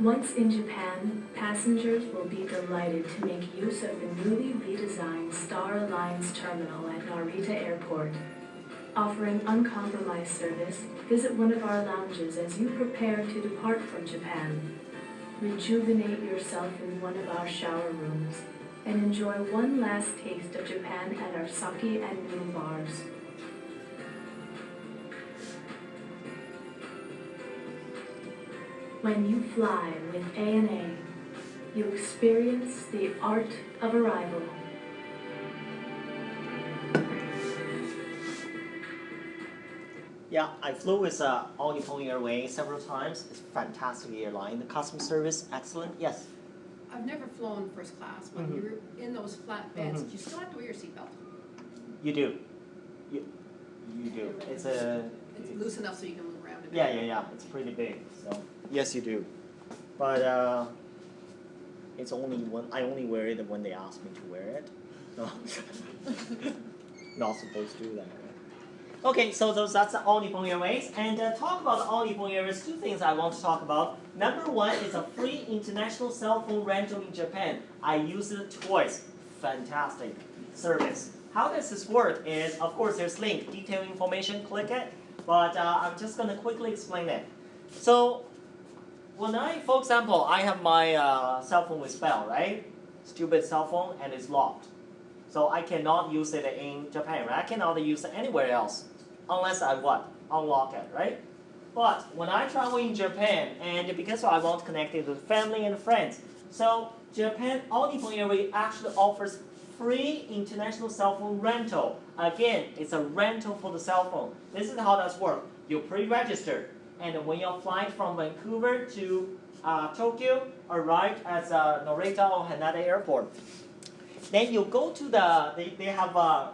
Once in Japan, passengers will be delighted to make use of the newly redesigned Star Alliance terminal at Narita Airport. Offering uncompromised service, visit one of our lounges as you prepare to depart from Japan. Rejuvenate yourself in one of our shower rooms and enjoy one last taste of Japan at our sake and noodle bars. When you fly with ANA, you experience the art of arrival. Yeah, I flew with All Nippon Airways several times. It's a fantastic airline. The customer service, excellent. Yes? I've never flown first class. When you're in those flat beds, you still have to wear your seatbelt. You do. You do. It's loose enough so you can move around a bit. Yeah. It's pretty big. So yes, you do. But it's only I only wear it when they ask me to wear it. No. Not supposed to do that. Okay, so that's the all Nippon Airways. And talk about the all Nippon Airways, two things I want to talk about. Number one is a free international cell phone rental in Japan. I used it twice. Fantastic service. How does this work is, of course, there's link, detailed information, click it. But I'm just going to quickly explain it. So when for example, I have my cell phone with Bell, right? Stupid cell phone, and it's locked. So I cannot use it in Japan, right? I cannot use it anywhere else. Unless I what? Unlock it, right? But when I travel in Japan, and because I want to connect it with family and friends, so Japan, All Nippon Airways actually offers free international cell phone rental. Again, it's a rental for the cell phone. This is how that works. You pre-register, and when you fly from Vancouver to Tokyo, arrive at Narita or Haneda Airport, then you go to they have a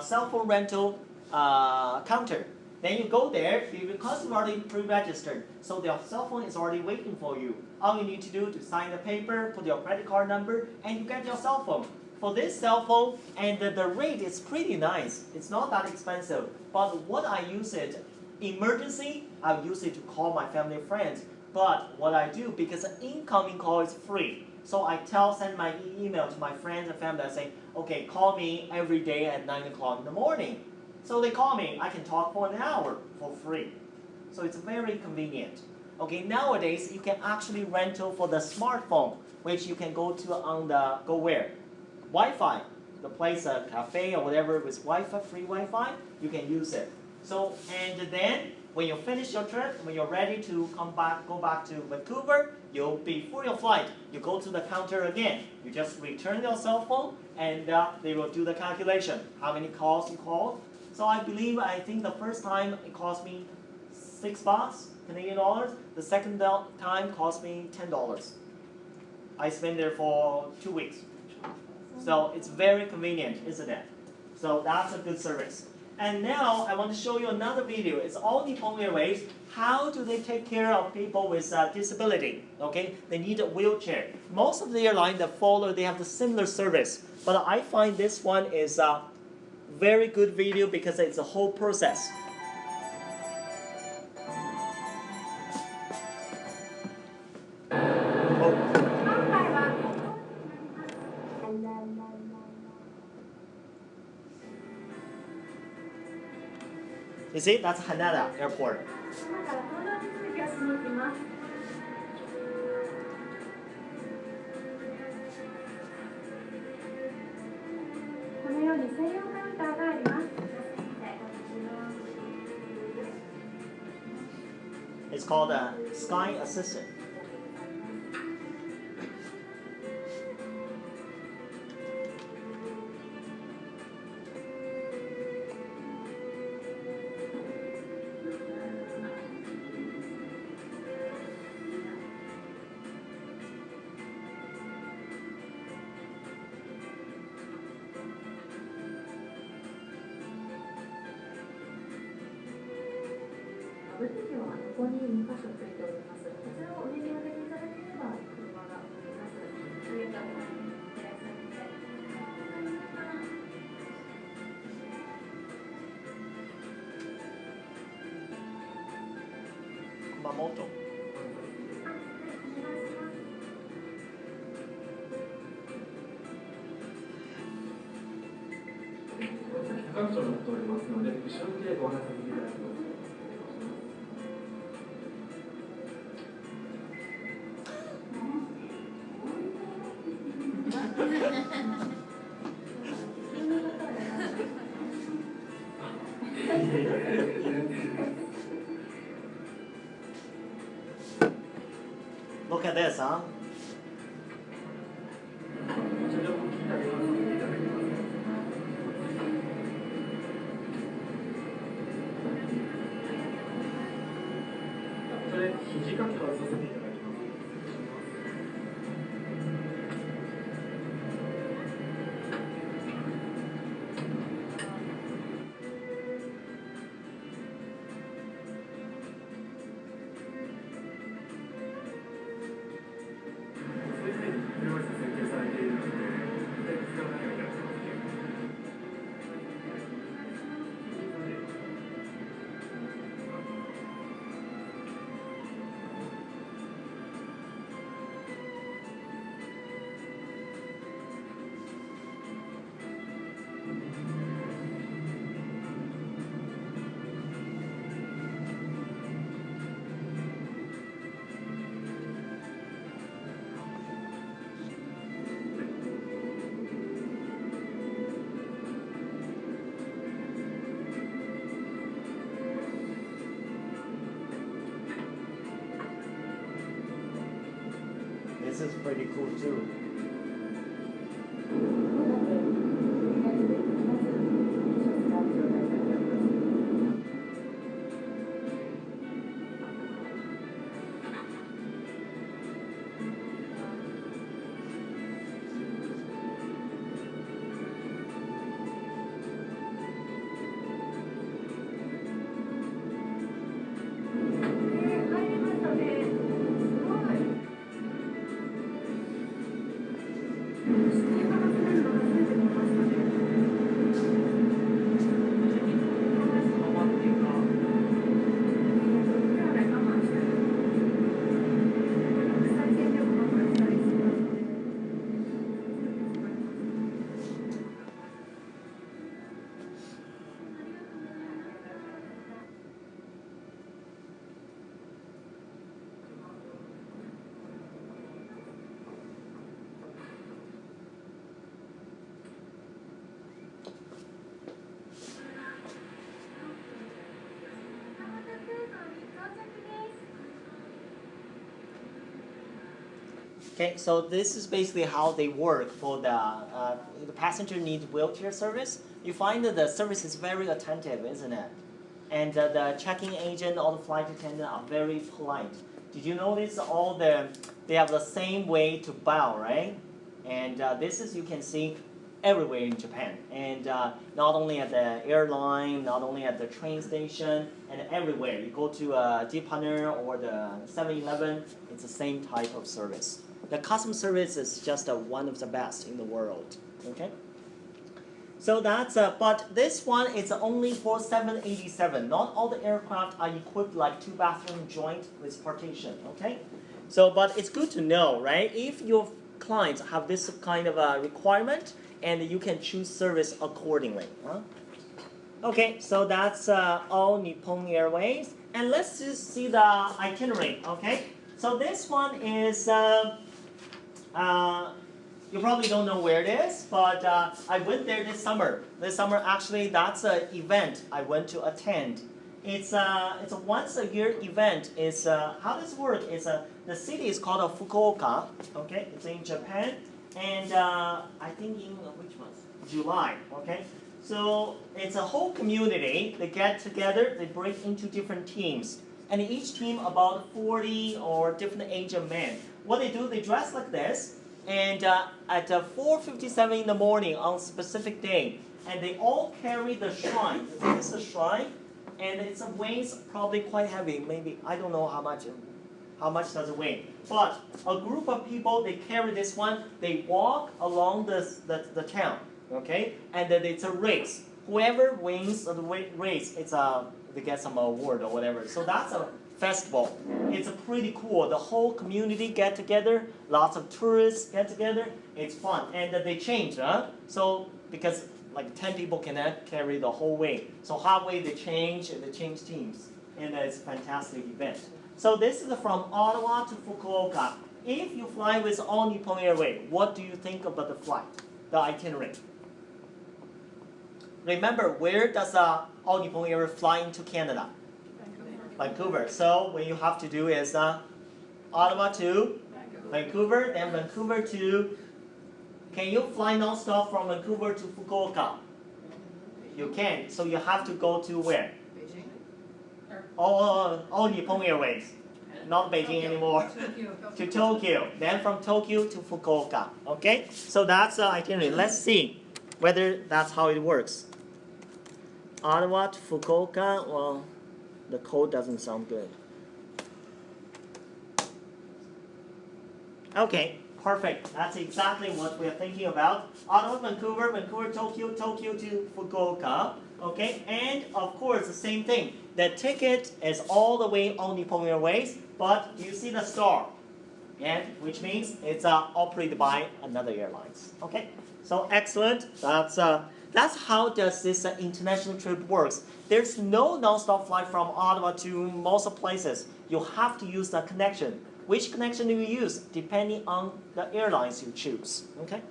cell phone rental counter. Then you go there, because you've already pre-registered, so the cell phone is already waiting for you. All you need to do is sign the paper, put your credit card number, and you get your cell phone. For this cell phone, and the rate is pretty nice. It's not that expensive. But what I use it, emergency, I use it to call my family and friends. But what I do, because the incoming call is free, so I send my email to my friends and family. I say, okay, call me every day at 9 o'clock in the morning. So they call me. I can talk for an hour for free. So it's very convenient. Okay, nowadays you can actually rental for the smartphone, which you can go to on the go where? Wi-Fi. The place, a cafe or whatever with Wi-Fi, free Wi-Fi, you can use it. So and then when you finish your trip, when you're ready to go back to Vancouver, before your flight, you go to the counter again. You just return your cell phone, and they will do the calculation. How many calls you called? So I think the first time it cost me $6 Canadian dollars. The second time cost me $10. I spent there for 2 weeks. So it's very convenient, isn't it? So that's a good service. And now I want to show you another video. It's all Nippon Airways. How do they take care of people with disability? Okay, they need a wheelchair. Most of the airlines that follow, they have the similar service. But I find this one is a very good video because it's a whole process. You see, that's Haneda Airport. It's called a Sky Assistant. Kumamoto. 係となっておりますので、後ろでご案内させていただきます。Look at this, huh? this is pretty cool too. Okay, so this is basically how they work for the passenger needs wheelchair service. You find that the service is very attentive, isn't it? And the check-in agent or the flight attendant are very polite. Did you notice they have the same way to bow, right? And this is, you can see everywhere in Japan. And not only at the airline, not only at the train station, and everywhere. You go to a Jeep Hunter or the 7-Eleven, it's the same type of service. The customer service is just one of the best in the world. Okay. So that's but this one is only for 787. Not all the aircraft are equipped like 2-bathroom joint with partition. Okay. So, but it's good to know, right? If your clients have this kind of a requirement, and you can choose service accordingly. Huh? Okay, so that's all Nippon Airways, and let's just see the itinerary. Okay, so this one is. You probably don't know where it is, but I went there this summer. This summer, actually, that's an event I went to attend. It's a once-a-year event. It's how does it work? It's the city is called Fukuoka. Okay, it's in Japan, and I think in which month? July. Okay, so it's a whole community. They get together. They break into different teams, and each team about 40 or different age of men. What they do, they dress like this, and at 4:57 in the morning on a specific day, and they all carry the shrine. This is a shrine, and its weighs probably quite heavy. Maybe I don't know how much does it weigh. But a group of people, they carry this one. They walk along the town, okay, and then it's a race. Whoever wins the race, they get some award or whatever. So that's a festival. It's pretty cool. The whole community get together. Lots of tourists get together. It's fun, and they change, huh? So because like 10 people cannot carry the whole way, so halfway they change teams, and it's a fantastic event. So this is from Ottawa to Fukuoka. If you fly with All Nippon Airways, what do you think about the flight, the itinerary? Remember, where does All Nippon Airways fly into Canada? Vancouver. So what you have to do is Ottawa to Vancouver, then Vancouver to. Can you fly non-stop from Vancouver to Fukuoka? You can. So you have to go to where? Beijing. All Nippon Airways. Not Beijing anymore. To Tokyo. Then from Tokyo to Fukuoka. Okay? So that's the itinerary. Let's see whether that's how it works. Ottawa to Fukuoka. Well, the code doesn't sound good. Okay, perfect. That's exactly what we're thinking about. Ottawa, Vancouver, Vancouver, Tokyo, Tokyo to Fukuoka. Okay, and of course the same thing. The ticket is all the way on Nippon Airways, but you see the star, and which means it's operated by another airlines. Okay, so excellent. That's how does this international trip works. There's no non-stop flight from Ottawa to most places. You have to use the connection. Which connection do you use? Depending on the airlines you choose. Okay.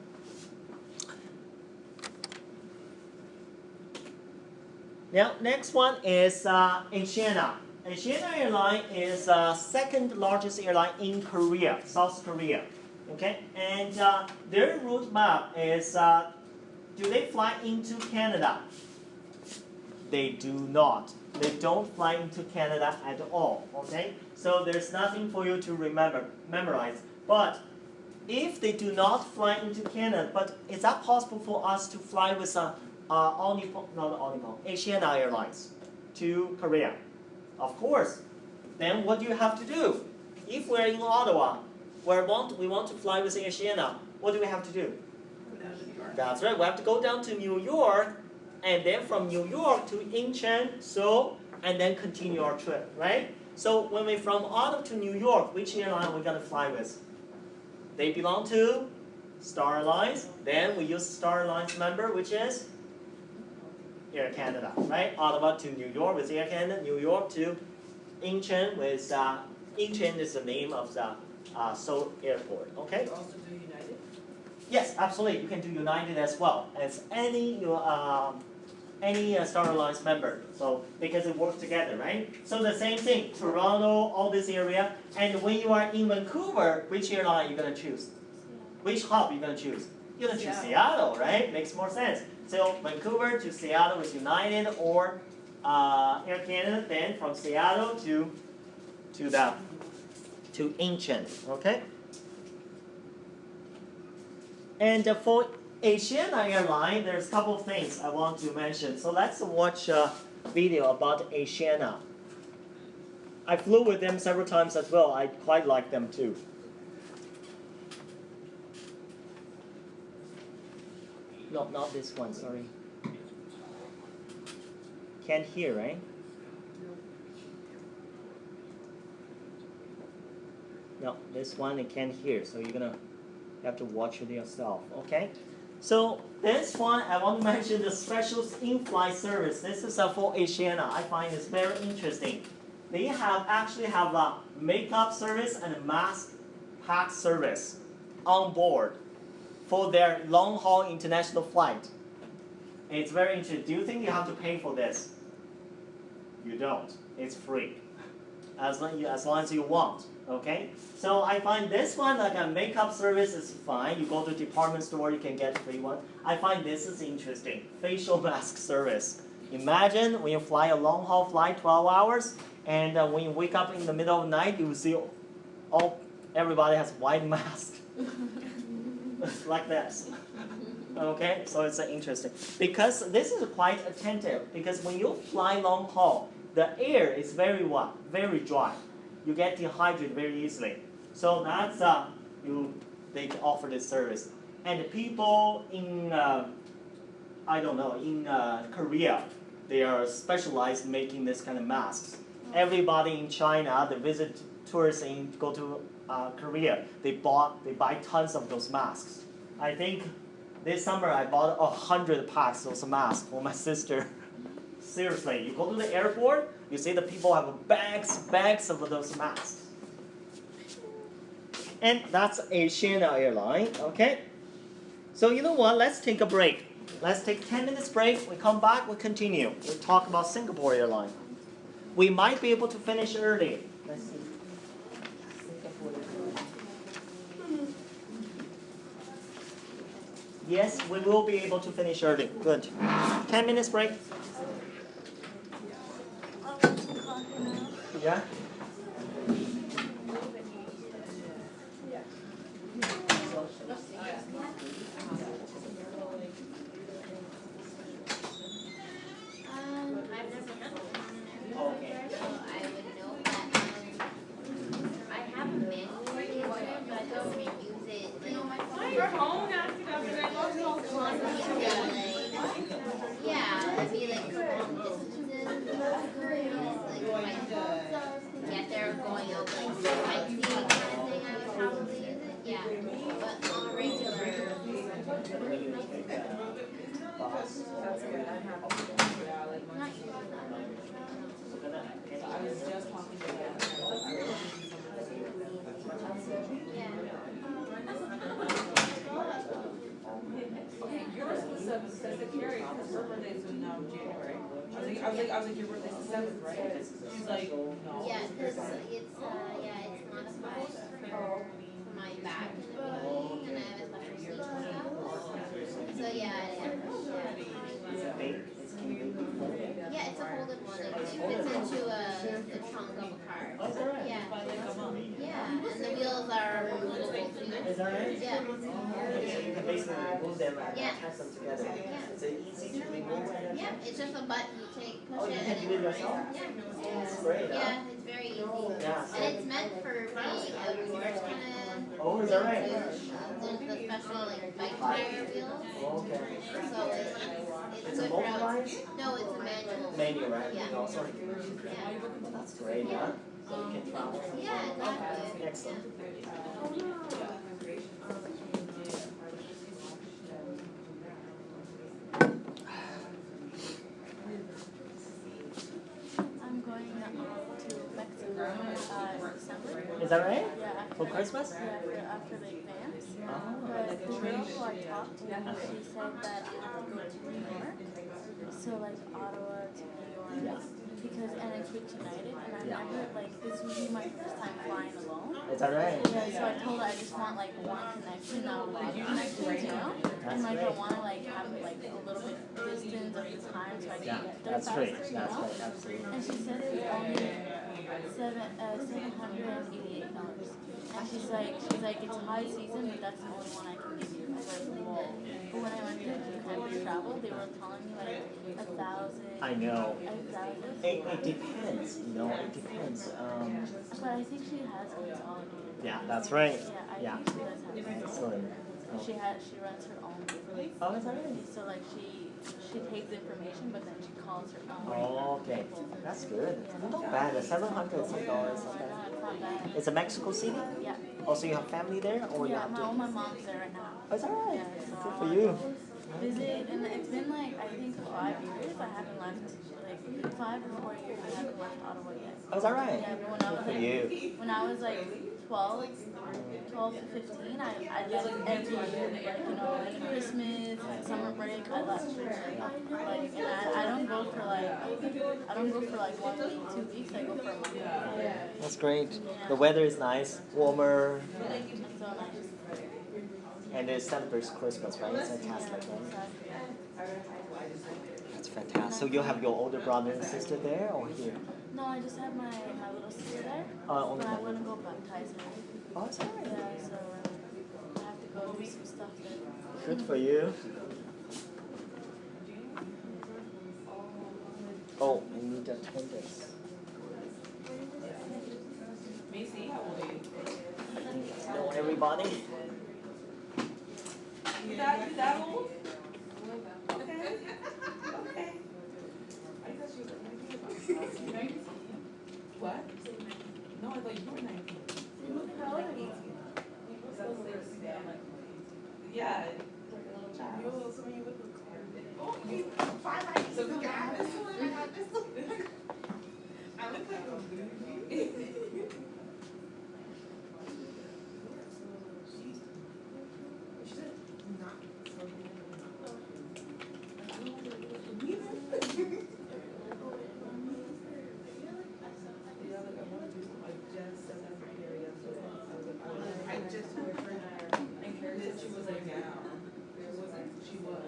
Now, next one is Asiana. Asiana Airline is second largest airline in Korea, South Korea. Okay, and their route map is, do they fly into Canada? They do not. They don't fly into Canada at all, okay? So there's nothing for you to memorize. But if they do not fly into Canada, but is that possible for us to fly with Asiana Airlines to Korea? Of course. Then what do you have to do? If we're in Ottawa, we want to fly with Asiana, what do we have to do? Go down to New York. That's right, we have to go down to New York, and then from New York to Incheon, Seoul, and then continue our trip, right? So when we from Ottawa to New York, which airline are we gonna fly with? They belong to Star Alliance. Then we use Star Alliance member, which is Air Canada, right? Ottawa to New York with Air Canada, New York to Incheon with Incheon is the name of the Seoul airport. Okay. You also do United? Yes, absolutely. You can do United as well as any Star Alliance member. So because it works together, right? So the same thing, Toronto, all this area. And when you are in Vancouver, which airline are you gonna choose? Which hub are you gonna choose? You're gonna choose Seattle, right? Makes more sense. So Vancouver to Seattle with United or Air Canada. Then from Seattle to Incheon. Okay. And for Asiana Airline, there's a couple of things I want to mention. So let's watch a video about Asiana. I flew with them several times as well. I quite like them too. No, not this one, sorry. Can't hear, right? No, this one I can't hear, so you're gonna have to watch it yourself, okay? So this one, I want to mention the special in-flight service. This is for Asiana. I find it's very interesting. They actually have a makeup service and a mask pack service on board for their long-haul international flight. It's very interesting. Do you think you have to pay for this? You don't. It's free, as long as you want. Okay, so I find this one like a makeup service is fine. You go to a department store, you can get a free one. I find this is interesting. Facial mask service. Imagine when you fly a long haul flight, 12 hours, and when you wake up in the middle of the night, you see everybody has white mask. Like this. Okay, so it's interesting. Because this is quite attentive, because when you fly long haul, the air is very what? Very dry. You get dehydrated very easily. So that's they offer this service. And the people in in Korea, they are specialized in making this kind of masks. Everybody in China, the visit tourists go to Korea, they buy tons of those masks. I think this summer I bought 100 packs of those masks for my sister. Seriously, you go to the airport, you see the people have bags of those masks. And that's Asiana Airline, okay? So you know what, let's take a break. Let's take 10 minutes break, we come back, we continue. We talk about Singapore Airline. We might be able to finish early. Let's see. Yes, we will be able to finish early. Good. 10 minutes break. Yeah? I was like, your birthday's the 7th, right? She's like, no. Yeah, because it's modified for my back. Yeah. Okay, so you can basically remove them and Yeah. attach them together. Yeah. Is it easy to remove and Yeah, attach? it's just a button you take, push Oh, you it, can and do it yourself? yeah. That's great, huh? Yeah, it's very easy. Yeah, so- And it's meant for being outdoors kind of. Oh, is that right? There's the special like bike tire wheels. Okay. So it's It's a good for out- motorized? No, it's a manual. Manual, right? Yeah. Oh, sorry. Yeah. That's great, huh? So you can travel. Yeah, exactly. Excellent. I'm going to Mexico December. Is that right? Yeah. For Christmas? Yeah, after the exams. Oh. But the girl who I talked to, she said that I have to go to New York. So like Ottawa to New York. Because and it's with United and I've never like this would be my first time flying alone. Is that right? Yeah, so I told her I just want like one connection, not a lot of connections, you know? And like I want to like have like a little bit distance of the time so I can get there That's faster, great. you That's know? great. Absolutely. And she said it was only $788. And she's like, it's high season, but that's the only one I can give you. I was like, whoa. But when I went to campus travel, they were telling me like 1,000. I know. 1,000. It depends, you know, it depends. But I think she has consolidated. Yeah, that's right. Yeah, I think she does have it. Excellent. And she runs her own business. Oh, is that right? So like she takes the information, but then she calls her own. Oh, okay. That's good. Not bad. $700 some dollars. Not bad. Not bad. It's a Mexico City? Yeah. Also, you have family there, or you Yeah, have my mom's there right now. Oh, is that right? Yeah, so Good for you. Visit, and it's been like I think 5 years. I haven't left like 5 or 4 years. I haven't left Ottawa yet. Oh, is that right? Yeah, but when I was like 12 to 15, I left every year, like you know, like Christmas, summer break, I left. Like, and I don't go for like 1 week, 2 weeks. I go for a month. That's great. The weather is nice, warmer, It's so nice. and it celebrates Christmas, right? It's fantastic, right? That's fantastic. So you have your older brother and sister there, or here? No, I just have my little sister there. Only But I one. want to go baptize her. Oh, is that right? Yeah, so I have to go do some stuff there. Good for you. Oh, we need attendance. Macy, how old are you? Know everybody? You that old? Okay. Okay. I thought she was 19. What? No, I thought you were 19. How old are you? Yeah. You, some of you look oh, you 5 so we got this one. I got this one. I look like a baby. I just heard her and Carrie said she was like now. It wasn't. She was.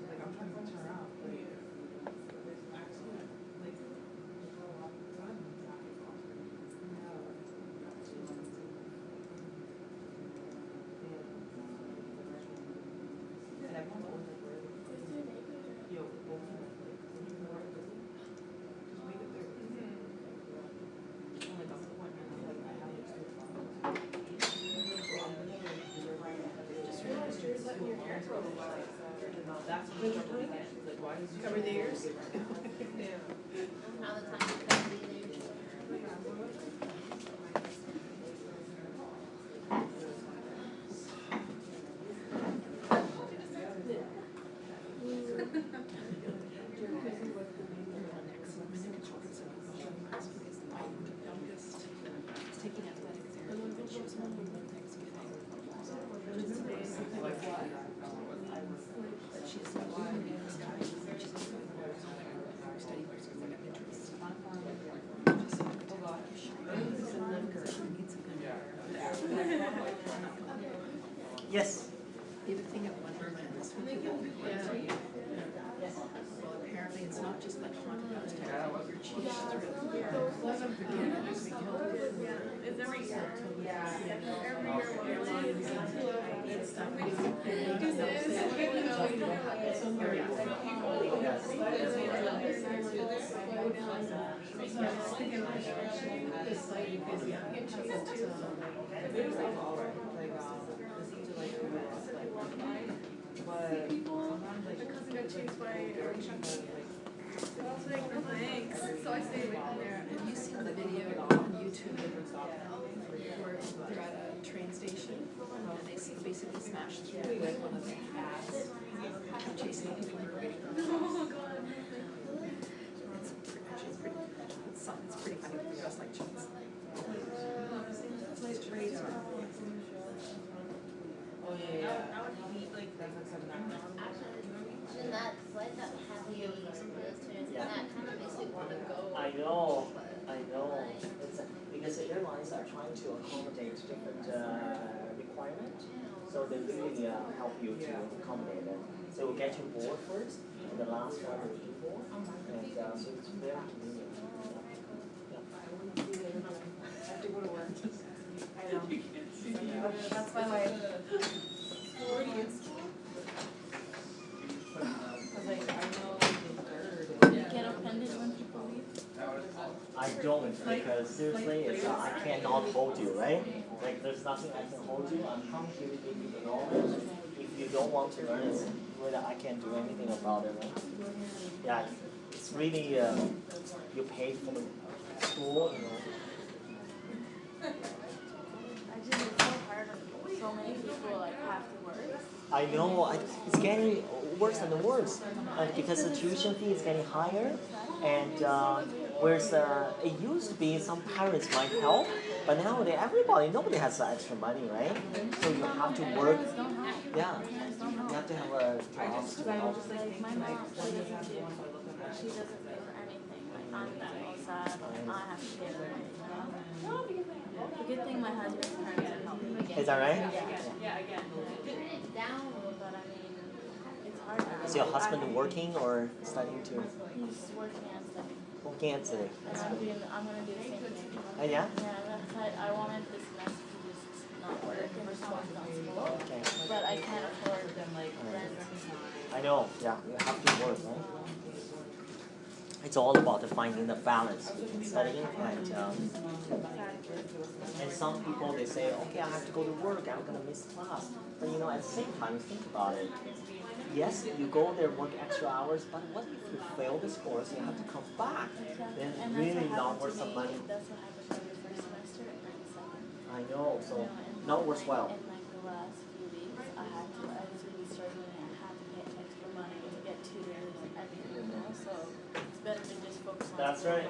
Like I'm trying to punch her out. That's what she's like, why does Cover the ears? All the time. Yes. The other thing at Wonderland this week, well, apparently it's not just like haunted house type of you're chased through the park. Again, this week held It's every year. My cousin got chased by a chunky. I was like, no thanks. So I stayed away from there. Have you seen the video on YouTube where they're at a train station and they basically smashed through like one of the cats chasing people who were waiting for them? Oh god. It's pretty funny because they're dressed like chunks. Nice trades. Oh yeah. And that flight that had you those turns, Yeah. that kind of makes me want to go. I know. It's because the airlines are trying to accommodate different requirements, so they really help you to accommodate it. So we get you board first, and the last one is board, and so it's very convenient. I have to go to work. I know. That's my life. Like, I know the third. You can't offend it when people leave. I don't, because seriously, it's, I cannot hold you, right? Like, there's nothing I can hold you. I'm coming here to give you the knowledge. If you don't want to learn it, really, I can't do anything about it, right? Yeah, it's really, you pay for the school, you know. I just, it's so hard when so many people like have to work. I know, it's getting worse and worse because the tuition fee is getting higher, and whereas it used to be some parents might help, but nowadays nobody has the extra money, right? So you have to work. Yeah, you have to have a job to help. Like my mom, she doesn't pay for anything. Like I'm so sad. I have to pay for everything. The good thing my husband's parents are helping me get. Is that right? Yeah, again. Down, but I mean, it's hard. Is your husband working or studying too? He's working and studying. Working and studying. And I'm gonna do the same thing. Yeah? Yeah, I wanted this semester to just not work and responsible. Okay. But I can't afford them like rent. I know, yeah, you have to work, right? It's all about finding the balance between studying and some people they say, okay, I have to go to work, I'm gonna miss class. But you know, at the same time, think about it. Yes, you go there, work extra hours, but what if you fail this course, you have to come back? Then And really not worth the money. That's what happened for the first semester and then the second. I know, so not worthwhile. In like the last few weeks, I was really struggling. I had to pay extra money to get tutors and everything, you know. So it's better to just focus on. That's right.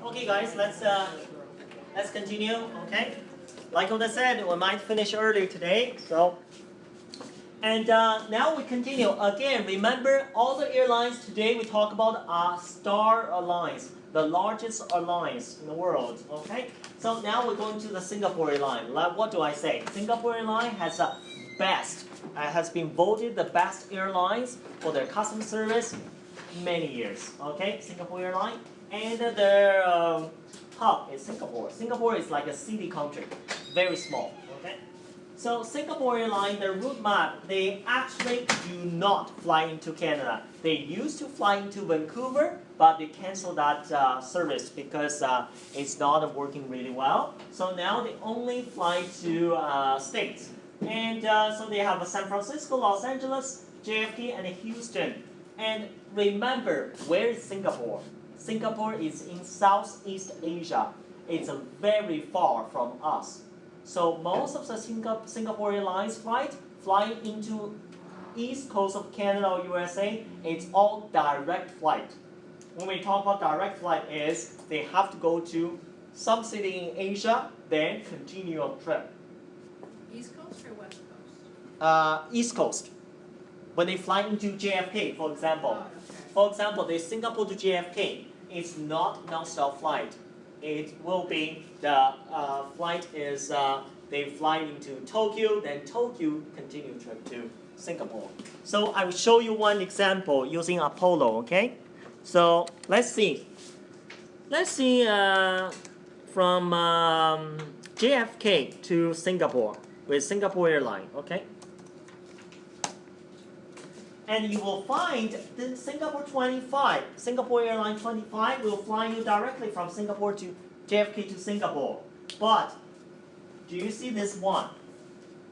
Okay, guys, let's continue. Okay, like what I said, we might finish early today. So, and now we continue again. Remember, all the airlines today we talk about are Star Alliance, the largest alliance in the world. Okay, so now we're going to the Singapore airline. Like, what do I say? Singapore airline has a has been voted the best airlines for their customer service many years. Okay, Singapore airline, and their hub is Singapore. Singapore is like a city country, very small. Okay, so Singapore airline, their route map, they actually do not fly into Canada. They used to fly into Vancouver, but they canceled that service because it's not working really well. So now they only fly to states, and so they have San Francisco, Los Angeles, JFK, and Houston. And remember, where is Singapore? Singapore is in Southeast Asia. It's very far from us. So most of the Singapore Airlines fly into east coast of Canada or USA. It's all direct flight. When we talk about direct flight is they have to go to some city in Asia, then continue a trip. East Coast or West Coast? East Coast. When they fly into JFK, for example. Oh, okay. For example, the Singapore to JFK is not non-stop flight. it will be the flight is they fly into Tokyo, then Tokyo continue trip to Singapore. So I will show you one example using Apollo, okay? So let's see. Let's see from JFK to Singapore with Singapore Airlines, okay? And you will find the Singapore Airlines 25 will fly you directly from Singapore to JFK to Singapore. But do you see this one?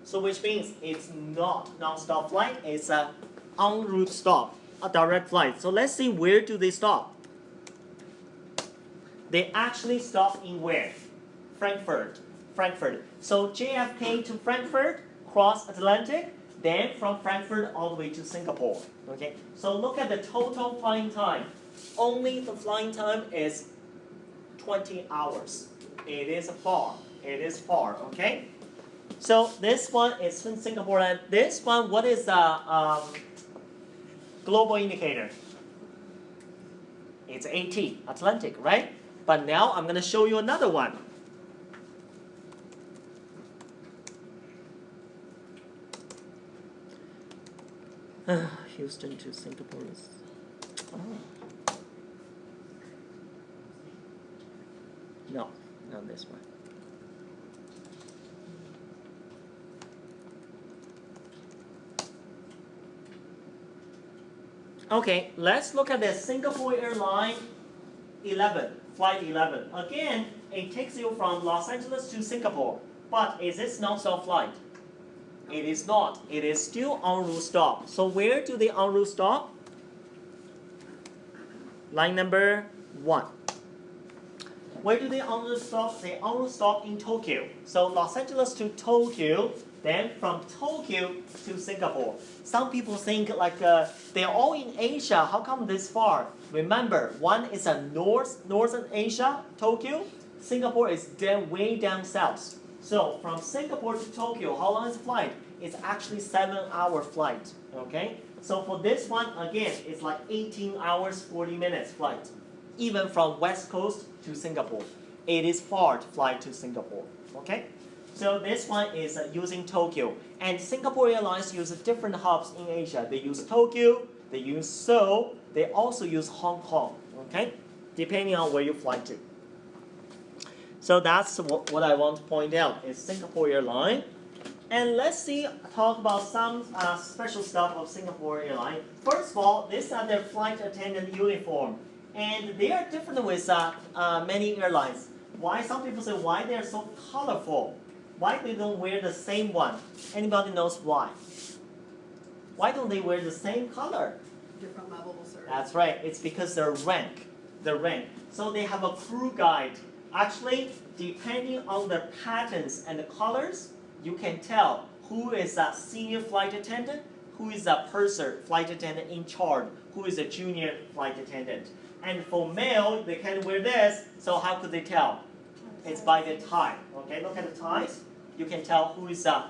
So which means it's not non-stop flight, it's a en route stop, a direct flight. So let's see, where do they stop? They actually stop in where? Frankfurt. So JFK to Frankfurt, cross Atlantic, then from Frankfurt all the way to Singapore. Okay. So look at the total flying time. Only the flying time is 20 hours. It is far. Okay. So this one is in Singapore, and this one, what is the global indicator? It's AT, Atlantic, right? But now I'm going to show you another one. Houston to Singapore is... Oh. No, not this one. Okay, let's look at the Singapore Airlines 11, flight 11. Again, it takes you from Los Angeles to Singapore. But is this non-stop flight? It is not. It is still en route stop. So where do they en route stop? Line number 1. Where do they en route stop? They en route stop in Tokyo. So Los Angeles to Tokyo, then from Tokyo to Singapore. Some people think like they're all in Asia. How come this far? Remember, one is a northern Asia, Tokyo. Singapore is way down south. So from Singapore to Tokyo, how long is the flight? It's actually 7-hour flight. Okay. So for this one, again, it's like 18 hours, 40 minutes flight. Even from West Coast to Singapore. It is far to fly to Singapore. Okay. So this one is using Tokyo. And Singapore Airlines uses different hubs in Asia. They use Tokyo, they use Seoul, they also use Hong Kong. Okay. Depending on where you fly to. So that's what I want to point out is Singapore Airlines. And let's talk about some special stuff of Singapore Airlines. First of all, these are their flight attendant uniform. And they are different with many airlines. Why? Some people say why they are so colorful. Why they don't wear the same one? Anybody knows why? Why don't they wear the same color? Different levels, sir. That's right. It's because their rank. So they have a crew guide. Actually, depending on the patterns and the colors, you can tell who is a senior flight attendant, who is a purser flight attendant in charge, who is a junior flight attendant. And for male, they can wear this. So how could they tell? It's by the tie. Okay, look at the ties. You can tell who is a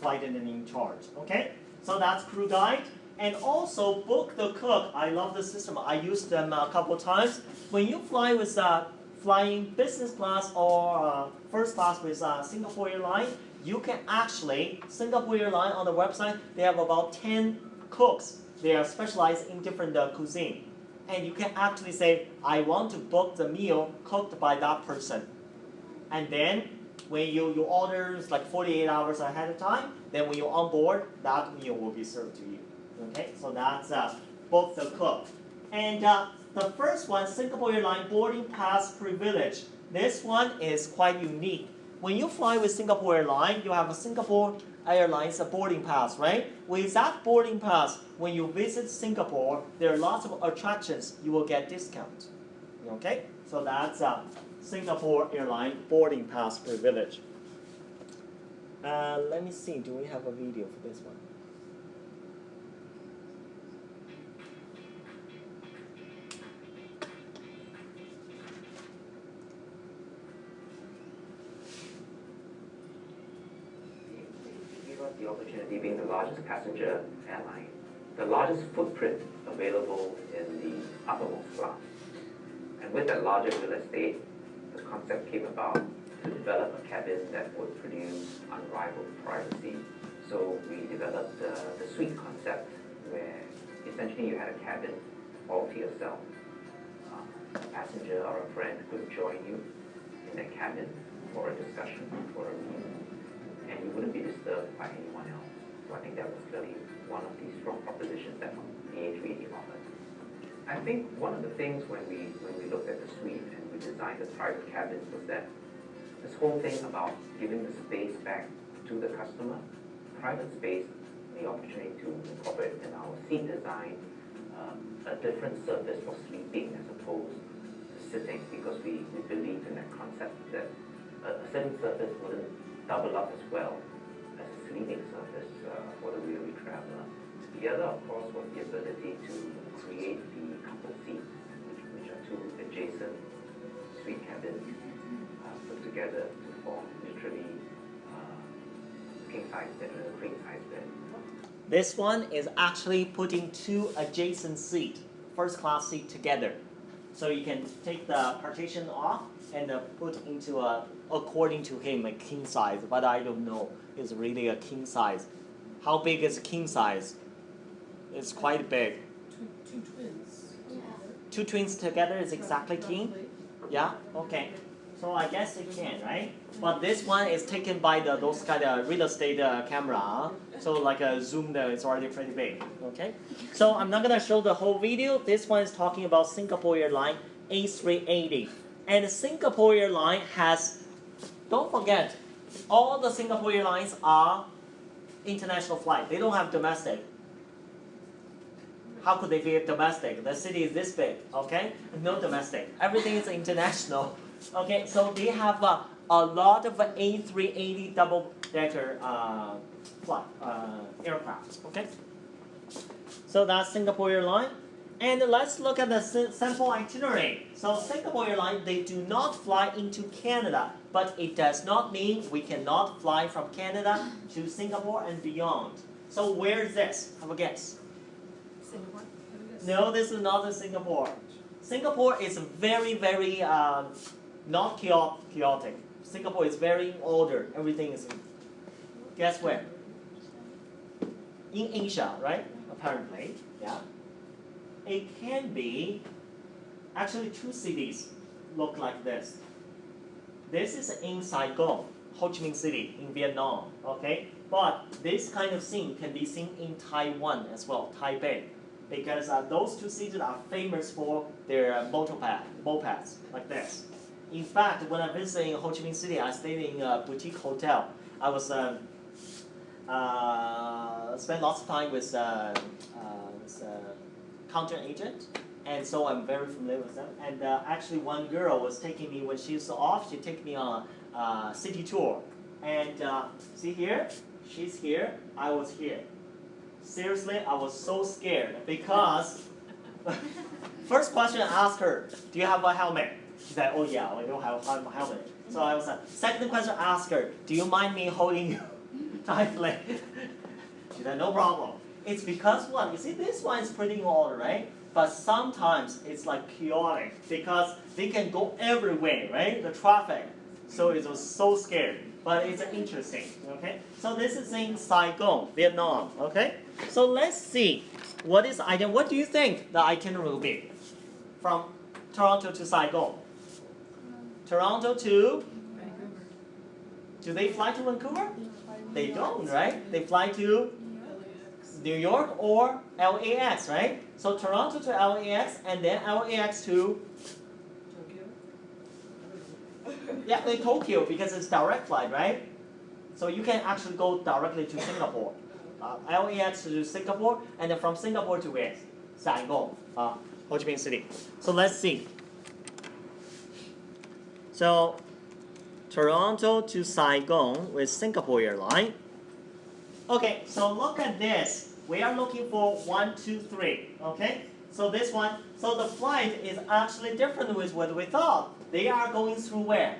flight attendant in charge. Okay, so that's crew guide. And also book the cook. I love the system. I used them a couple times. When you fly with flying business class or first class with Singapore Airlines, you can actually Singapore Airlines on the website. They have about 10 cooks. They are specialized in different cuisine. And you can actually say, I want to book the meal cooked by that person. And then when you order like 48 hours ahead of time, then when you're on board, that meal will be served to you. Okay, so that's book the cook. And the first one, Singapore Airlines boarding pass privilege. This one is quite unique. When you fly with Singapore Airlines, you have a Singapore Airlines boarding pass, right? With that boarding pass, when you visit Singapore, there are lots of attractions. You will get discounts. Okay, so that's Singapore Airlines boarding pass privilege. Let me see. Do we have a video for this one? The opportunity being the largest passenger airline, the largest footprint available in the uppermost class. And with that larger real estate, the concept came about to develop a cabin that would produce unrivaled privacy. So we developed the suite concept, where essentially you had a cabin all to yourself. A passenger or a friend could join you in that cabin for a discussion, for a meal, and you wouldn't be disturbed by anyone else. So I think that was really one of the strong propositions that the A380 offered. I think one of the things when we looked at the suite and we designed the private cabins was that this whole thing about giving the space back to the customer, private space, the opportunity to incorporate in our seat design a different surface for sleeping as opposed to sitting, because we believe in that concept that a sitting surface wouldn't double up as well as a sleeping surface for the weary traveler. The other, of course, was the ability to create the couple seats, which are two adjacent suite cabins put together to form literally king-size bed or a queen-size bed. This one is actually putting two adjacent seat, first class seat together. So you can take the partition off and put into according to him, a king size, but I don't know, it's really a king size. How big is king size? It's quite big. Two twins together. Two twins together is exactly king? Yeah, okay. So I guess it can, right? But this one is taken by those kind of real estate camera. So like a zoom, it's already pretty big. Okay. So I'm not gonna show the whole video. This one is talking about Singapore Airlines A380, and Singapore Airlines has. Don't forget, all the Singapore Airlines are international flight. They don't have domestic. How could they be domestic? The city is this big. Okay. No domestic. Everything is international. Okay, so they have a lot of A380 double-decker aircraft. Okay, so that's Singapore Airlines, and let's look at the sample itinerary. So Singapore Airlines, they do not fly into Canada, but it does not mean we cannot fly from Canada to Singapore and beyond. So where is this? Have a guess. Singapore? No, this is not the Singapore. Singapore is very, very not chaotic. Singapore is very in order. Everything is. Guess where? In Asia, right? Apparently, yeah. It can be. Actually, two cities look like this. This is in Saigon, Ho Chi Minh City in Vietnam. Okay, but this kind of scene can be seen in Taiwan as well, Taipei, because those two cities are famous for their mopeds like this. In fact, when I visited in Ho Chi Minh City, I stayed in a boutique hotel. I was spent lots of time with this counter agent, and so I'm very familiar with them. And actually, one girl was taking me when she was off. She took me on a city tour, and see here, she's here, I was here. Seriously, I was so scared because first question I asked her, "Do you have a helmet?" She said, "Oh yeah, I don't have a helmet." So I was second question I asked her, "Do you mind me holding you tightly?" She said, "No problem." It's because what? You see, this one is pretty in order, right? But sometimes it's like chaotic because they can go everywhere, right? The traffic. So it was so scary. But it's interesting, okay? So this is in Saigon, Vietnam, okay? So let's see, what do you think the itinerary will be from Toronto to Saigon? Toronto to? Vancouver. Do they fly to Vancouver? They don't, right? They fly to New York or LAX, right? So Toronto to LAX and then LAX to yeah, like Tokyo because it's direct flight, right? So you can actually go directly to Singapore. LAX to Singapore, and then from Singapore to where? Saigon, Ho Chi Minh City. So let's see. So Toronto to Saigon with Singapore Airlines. Okay, so look at this. We are looking for 1, 2, 3. Okay, so this one. So the flight is actually different with what we thought. They are going through where?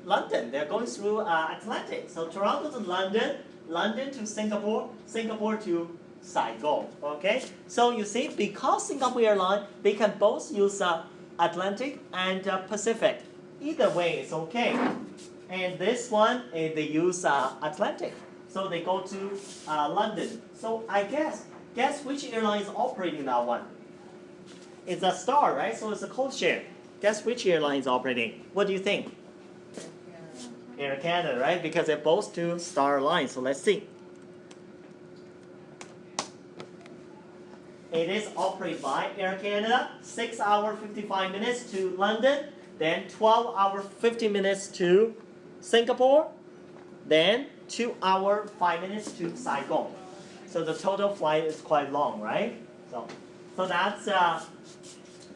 London. They're going through Atlantic. So Toronto to London, London to Singapore, Singapore to Saigon. Okay. So you see, because Singapore Airlines, they can both use Atlantic and Pacific. Either way is okay. And this one, they use Atlantic. So they go to London. So I guess which airline is operating that one? It's a Star, right? So it's a code share. Guess which airline is operating? What do you think? Air Canada, right? Because they're both two Star lines. So let's see. It is operated by Air Canada. 6 hours 55 minutes to London. Then 12 hours 50 minutes to Singapore. Then 2 hours 5 minutes to Saigon. So the total flight is quite long, right? So that's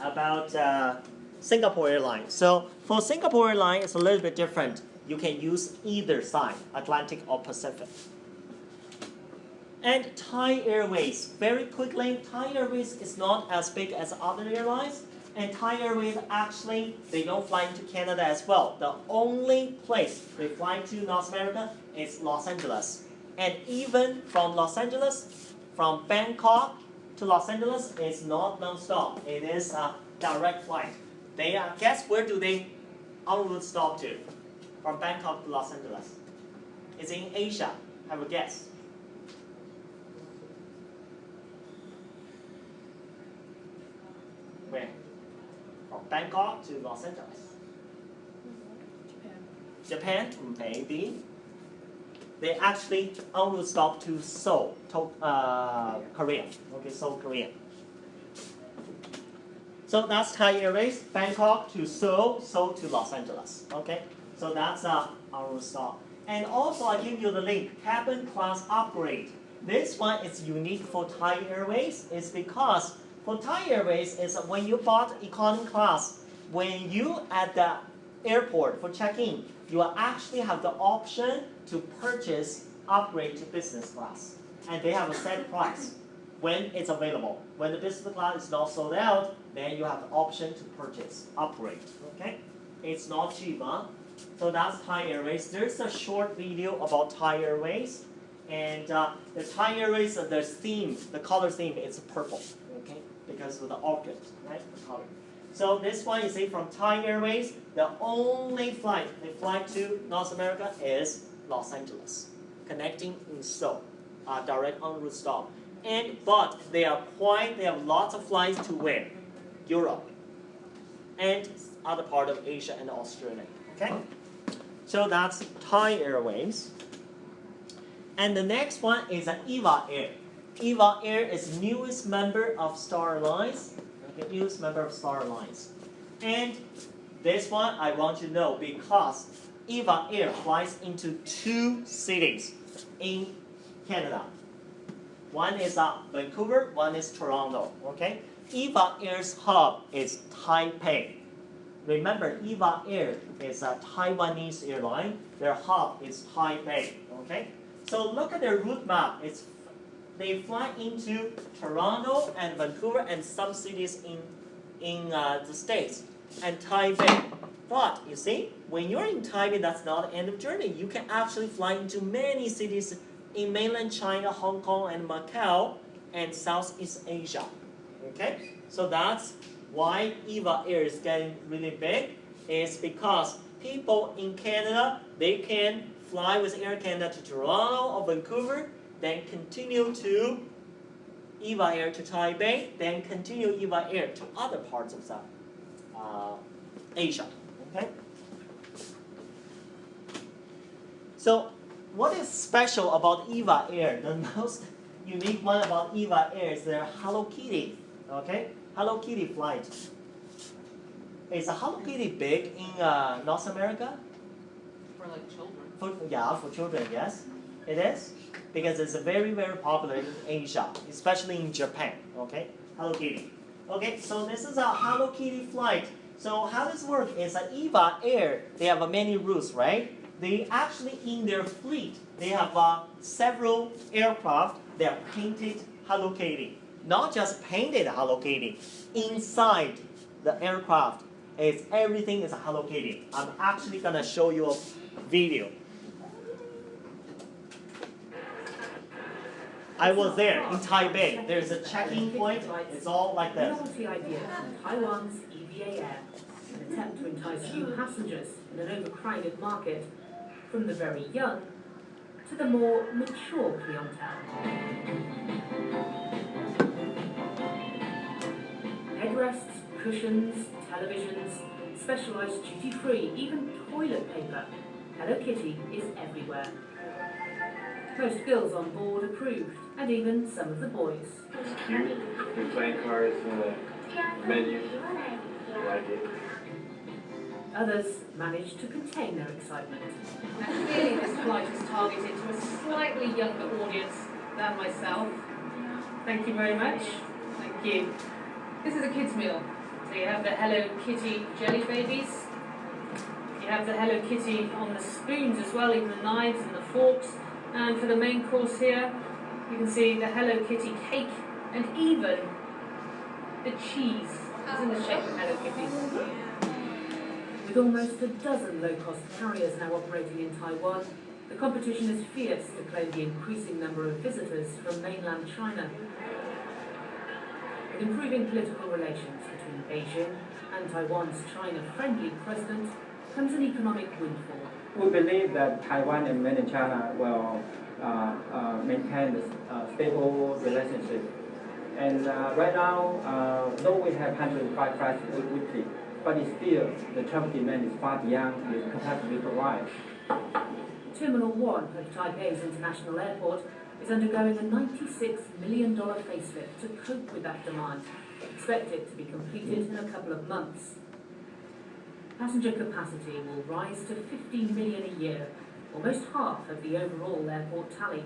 about Singapore Airlines. So for Singapore Airlines, it's a little bit different. You can use either side, Atlantic or Pacific. And Thai Airways, very quickly, Thai Airways is not as big as other airlines. And Thai Airways actually, they don't fly into Canada as well. The only place they fly to North America is Los Angeles. And even from Los Angeles, from Bangkok to Los Angeles, it's not non-stop. It is a direct flight. They guess where do they en route stop to? From Bangkok to Los Angeles. It's in Asia. Have a guess. Where? From Bangkok to Los Angeles. Japan, maybe. They actually en route stop to Seoul, Korea. Okay, Seoul, Korea. So that's Thai Airways, Bangkok to Seoul, Seoul to Los Angeles. Okay, so that's en route stop. And also I give you the link, cabin class upgrade. This one is unique for Thai Airways. It's because for Thai Airways, is when you bought economy class, when you at the airport for check-in, you will actually have the option to purchase upgrade to business class. And they have a set price when it's available. When the business class is not sold out, then you have the option to purchase upgrade. Okay? It's not cheap, huh? So that's Thai Airways. There's a short video about Thai Airways. And the Thai Airways, the theme, the color theme is purple. Okay? Because of the orchid, right? The color. So this one, you see, from Thai Airways, the only flight they fly to North America is Los Angeles, connecting in Seoul, direct en route stop. But they have lots of flights to where? Europe, and other part of Asia and Australia. Okay, so that's Thai Airways. And the next one is EVA Air. EVA Air is newest member of Star Alliance. Okay, newest member of Star Alliance. And this one I want you to know because EVA Air flies into 2 cities in Canada. One is Vancouver, one is Toronto. Okay, EVA Air's hub is Taipei. Remember, EVA Air is a Taiwanese airline. Their hub is Taipei. Okay, so look at their route map. They fly into Toronto and Vancouver and some cities in the States and Taipei. But you see, when you're in Taipei, that's not the end of journey. You can actually fly into many cities in mainland China, Hong Kong, and Macau, and Southeast Asia. Okay, so that's why EVA Air is getting really big. Is because people in Canada, they can fly with Air Canada to Toronto or Vancouver, then continue to EVA Air to Taipei, then continue EVA Air to other parts of Asia. Okay. So what is special about EVA Air? The most unique one about EVA Air is their Hello Kitty. Okay, Hello Kitty flight. Is a Hello Kitty big in North America? For like children. For children, yes, it is. Because it's very, very popular in Asia, especially in Japan. Okay, Hello Kitty. Okay, so this is a Hello Kitty flight. So how this works is that EVA Air, they have many routes, right? They actually, in their fleet, they have several aircraft that are painted Hello Kitty. Not just painted Hello Kitty. Inside the aircraft, everything is a Hello Kitty. I'm actually going to show you a video. I was there in Taipei. There's a checking point. It's all like this. Novelty idea from Taiwan's EVA Air, an attempt to entice new passengers in an overcrowded market, from the very young to the more mature clientele. Headrests, cushions, televisions, specialised duty-free, even toilet paper. Hello Kitty is everywhere. Most girls on board approved, and even some of the boys. It's cute. We're playing cards, menu. I like it. Others managed to contain their excitement. Now, clearly this flight is targeted to a slightly younger audience than myself. Thank you very much. Thank you. This is a kids' meal. So you have the Hello Kitty jelly babies. You have the Hello Kitty on the spoons as well, even the knives and the forks. And for the main course here, you can see the Hello Kitty cake and even the cheese is in the shape of Hello Kitty. With almost a dozen low-cost carriers now operating in Taiwan, the competition is fierce to claim the increasing number of visitors from mainland China. With improving political relations between Beijing and Taiwan's China-friendly president comes an economic windfall. We believe that Taiwan and mainland China will maintain a stable relationship. And right now, though we have 105 flights weekly, but still the travel demand is far beyond the capacity provided. Terminal 1 of Taipei's International Airport is undergoing a $96 million facelift to cope with that demand, expected to be completed in a couple of months. Passenger capacity will rise to 15 million a year, almost half of the overall airport tally.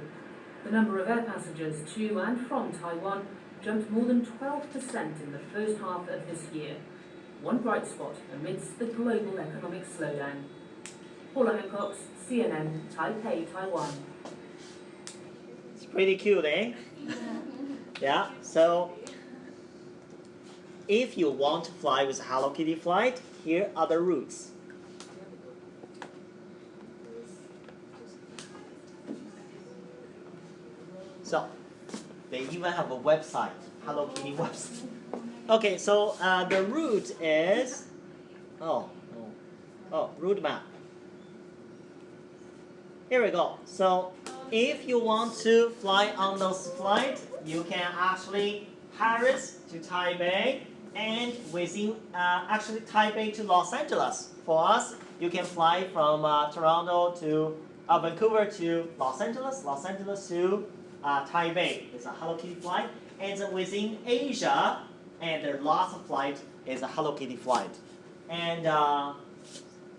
The number of air passengers to and from Taiwan jumped more than 12% in the first half of this year. One bright spot amidst the global economic slowdown. Paula Hancock, CNN, Taipei, Taiwan. It's pretty cute, eh? Yeah, so if you want to fly with a Hello Kitty flight, here are the routes. So, they even have a website, Hello Kitty website. Okay, so the route is, route map. Here we go. So, if you want to fly on those flights, you can actually Paris to Taipei, and within actually Taipei to Los Angeles. For us, you can fly from Toronto to Vancouver to Los Angeles to Taipei. It's a Hello Kitty flight. And within Asia, and there are lots of flights, is a Hello Kitty flight. And I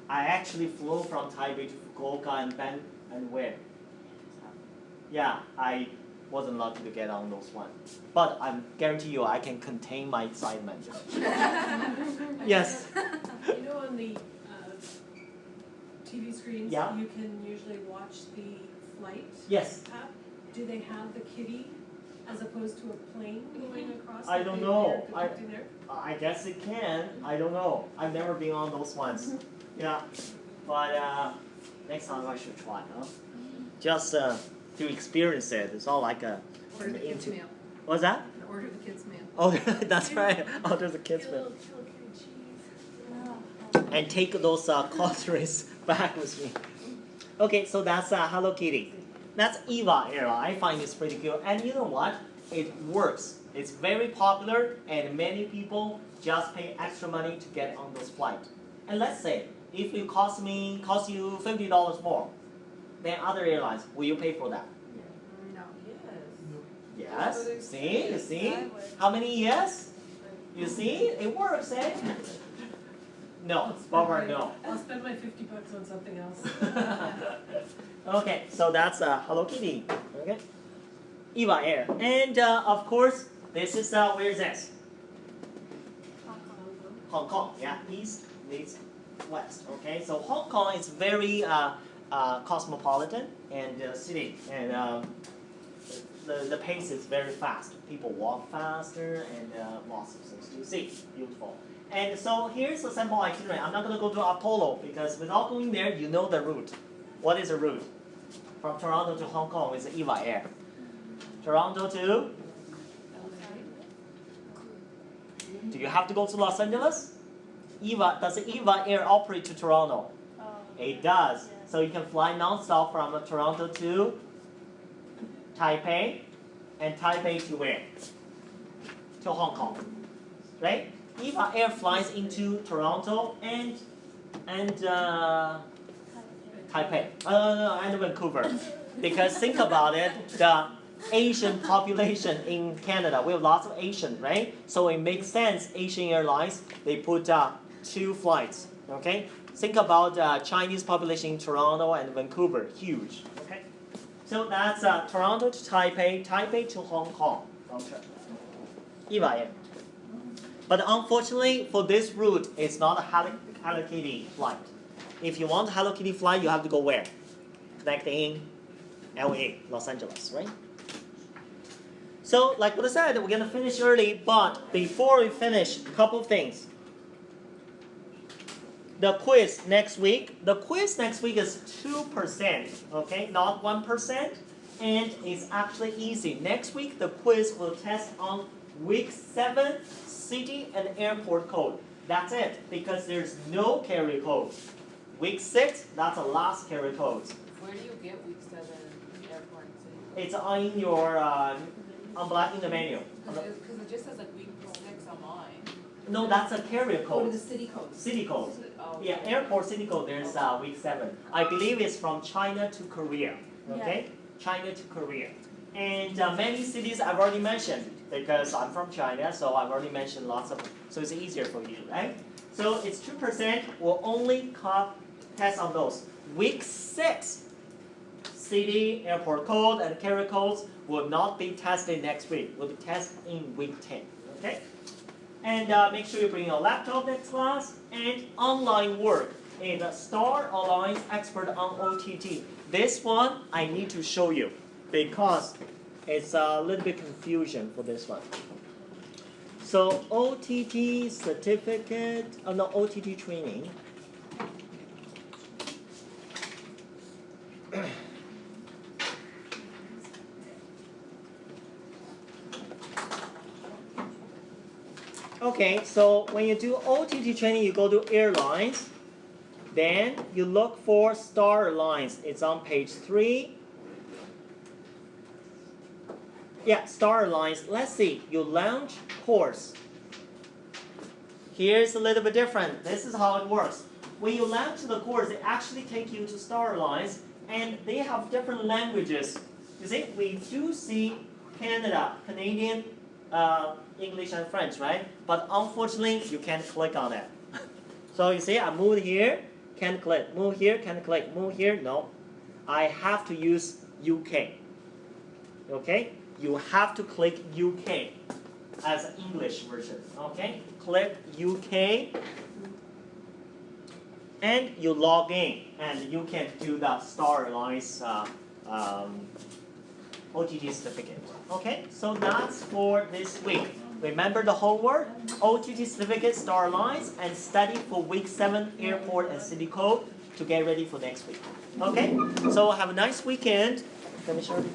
actually flew from Taipei to Fukuoka and where? Yeah, I wasn't lucky to get on those ones. But I guarantee you I can contain my excitement. Yes? You know, on the TV screens, yeah? you can usually watch the flight yes. app. Do they have the kitty as opposed to a plane going across? I don't know. I guess it can. I don't know. I've never been on those ones. Yeah. But next time I should try, huh? Just to experience it. It's all like a... Order the kids' meal. What's that? Order the kids' meal. Oh, that's right. Order the kids' meal. And take those cutleries back with me. Okay, so that's Hello Kitty. That's EVA Air. I find it's pretty cool. And you know what? It works. It's very popular, and many people just pay extra money to get on those flights. And let's say, if it cost you $50 more than other airlines, will you pay for that? No. Yes. See? You see? How many yes? You see? It works, eh? No. Barbara, no. I'll spend my $50 on something else. Okay, so that's Hello Kitty. Okay. EVA Air. And of course, this is, where is this? Hong Kong. Yeah, east meets west. Okay, so Hong Kong is very cosmopolitan and city, and the pace is very fast. People walk faster, and lots of things to see. Beautiful. And so here's the sample itinerary. I'm not going to go to Apollo because without going there, you know the route. What is the route? From Toronto to Hong Kong with EVA Air. Toronto to? Do you have to go to Los Angeles? Does EVA Air operate to Toronto? It does. So you can fly non-stop from Toronto to Taipei, and Taipei to where? To Hong Kong, right? EVA Air flies into Toronto and Taipei, and Vancouver. Because think about it, the Asian population in Canada, we have lots of Asian, right? So it makes sense, Asian Airlines, they put 2 flights, okay? Think about Chinese population in Toronto and Vancouver, huge, okay? So that's Toronto to Taipei, Taipei to Hong Kong, round trip. EVA Air. But unfortunately, for this route, it's not a Hello Kitty flight. If you want a Hello Kitty flight, you have to go where? Connecting LA, Los Angeles, right? So, like what I said, we're going to finish early, but before we finish, a couple of things. The quiz next week is 2%, okay, not 1%, and it's actually easy. Next week, the quiz will test on week 7, city and airport code. That's it, because there's no carrier code. Week 6, that's the last carrier code. Where do you get week 7 airport and city? It's on your, in the menu. Because it just says like week 6 on mine. No, that's a carrier code. Go to the city code. City code. Oh, Yeah, airport city code, there's week 7. I believe it's from China to Korea, okay? Yeah. China to Korea. And many cities I've already mentioned, because I'm from China, so I've already mentioned lots of, so it's easier for you, right? So it's 2%, we'll only test on those. Week 6, city, airport code, and carrier codes will not be tested next week. Will be tested in week 10, okay? And make sure you bring your laptop next class, and online work in Star Alliance Expert on OTT. This one I need to show you because it's a little bit confusion for this one. So OTT certificate, no, OTT training. Okay, so when you do OTT training, you go to airlines. Then you look for Star Alliance. It's on page 3. Yeah, Star Alliance. Let's see. You launch course. Here's a little bit different. This is how it works. When you launch the course, it actually takes you to Star Alliance, and they have different languages. You see, we do see Canadian, English and French, right? But unfortunately, you can't click on it. So you see, I moved here, can't click. Move here, can't click. Move here, no. I have to use UK. Okay? You have to click UK as an English version. Okay? Click UK, and you log in, and you can do the Star Alliance OTT certificate. Okay? So that's for this week. Remember the homework, OTT certificate, Star Alliance, and study for week 7 airport and city code to get ready for next week. Okay? So have a nice weekend. Finish early.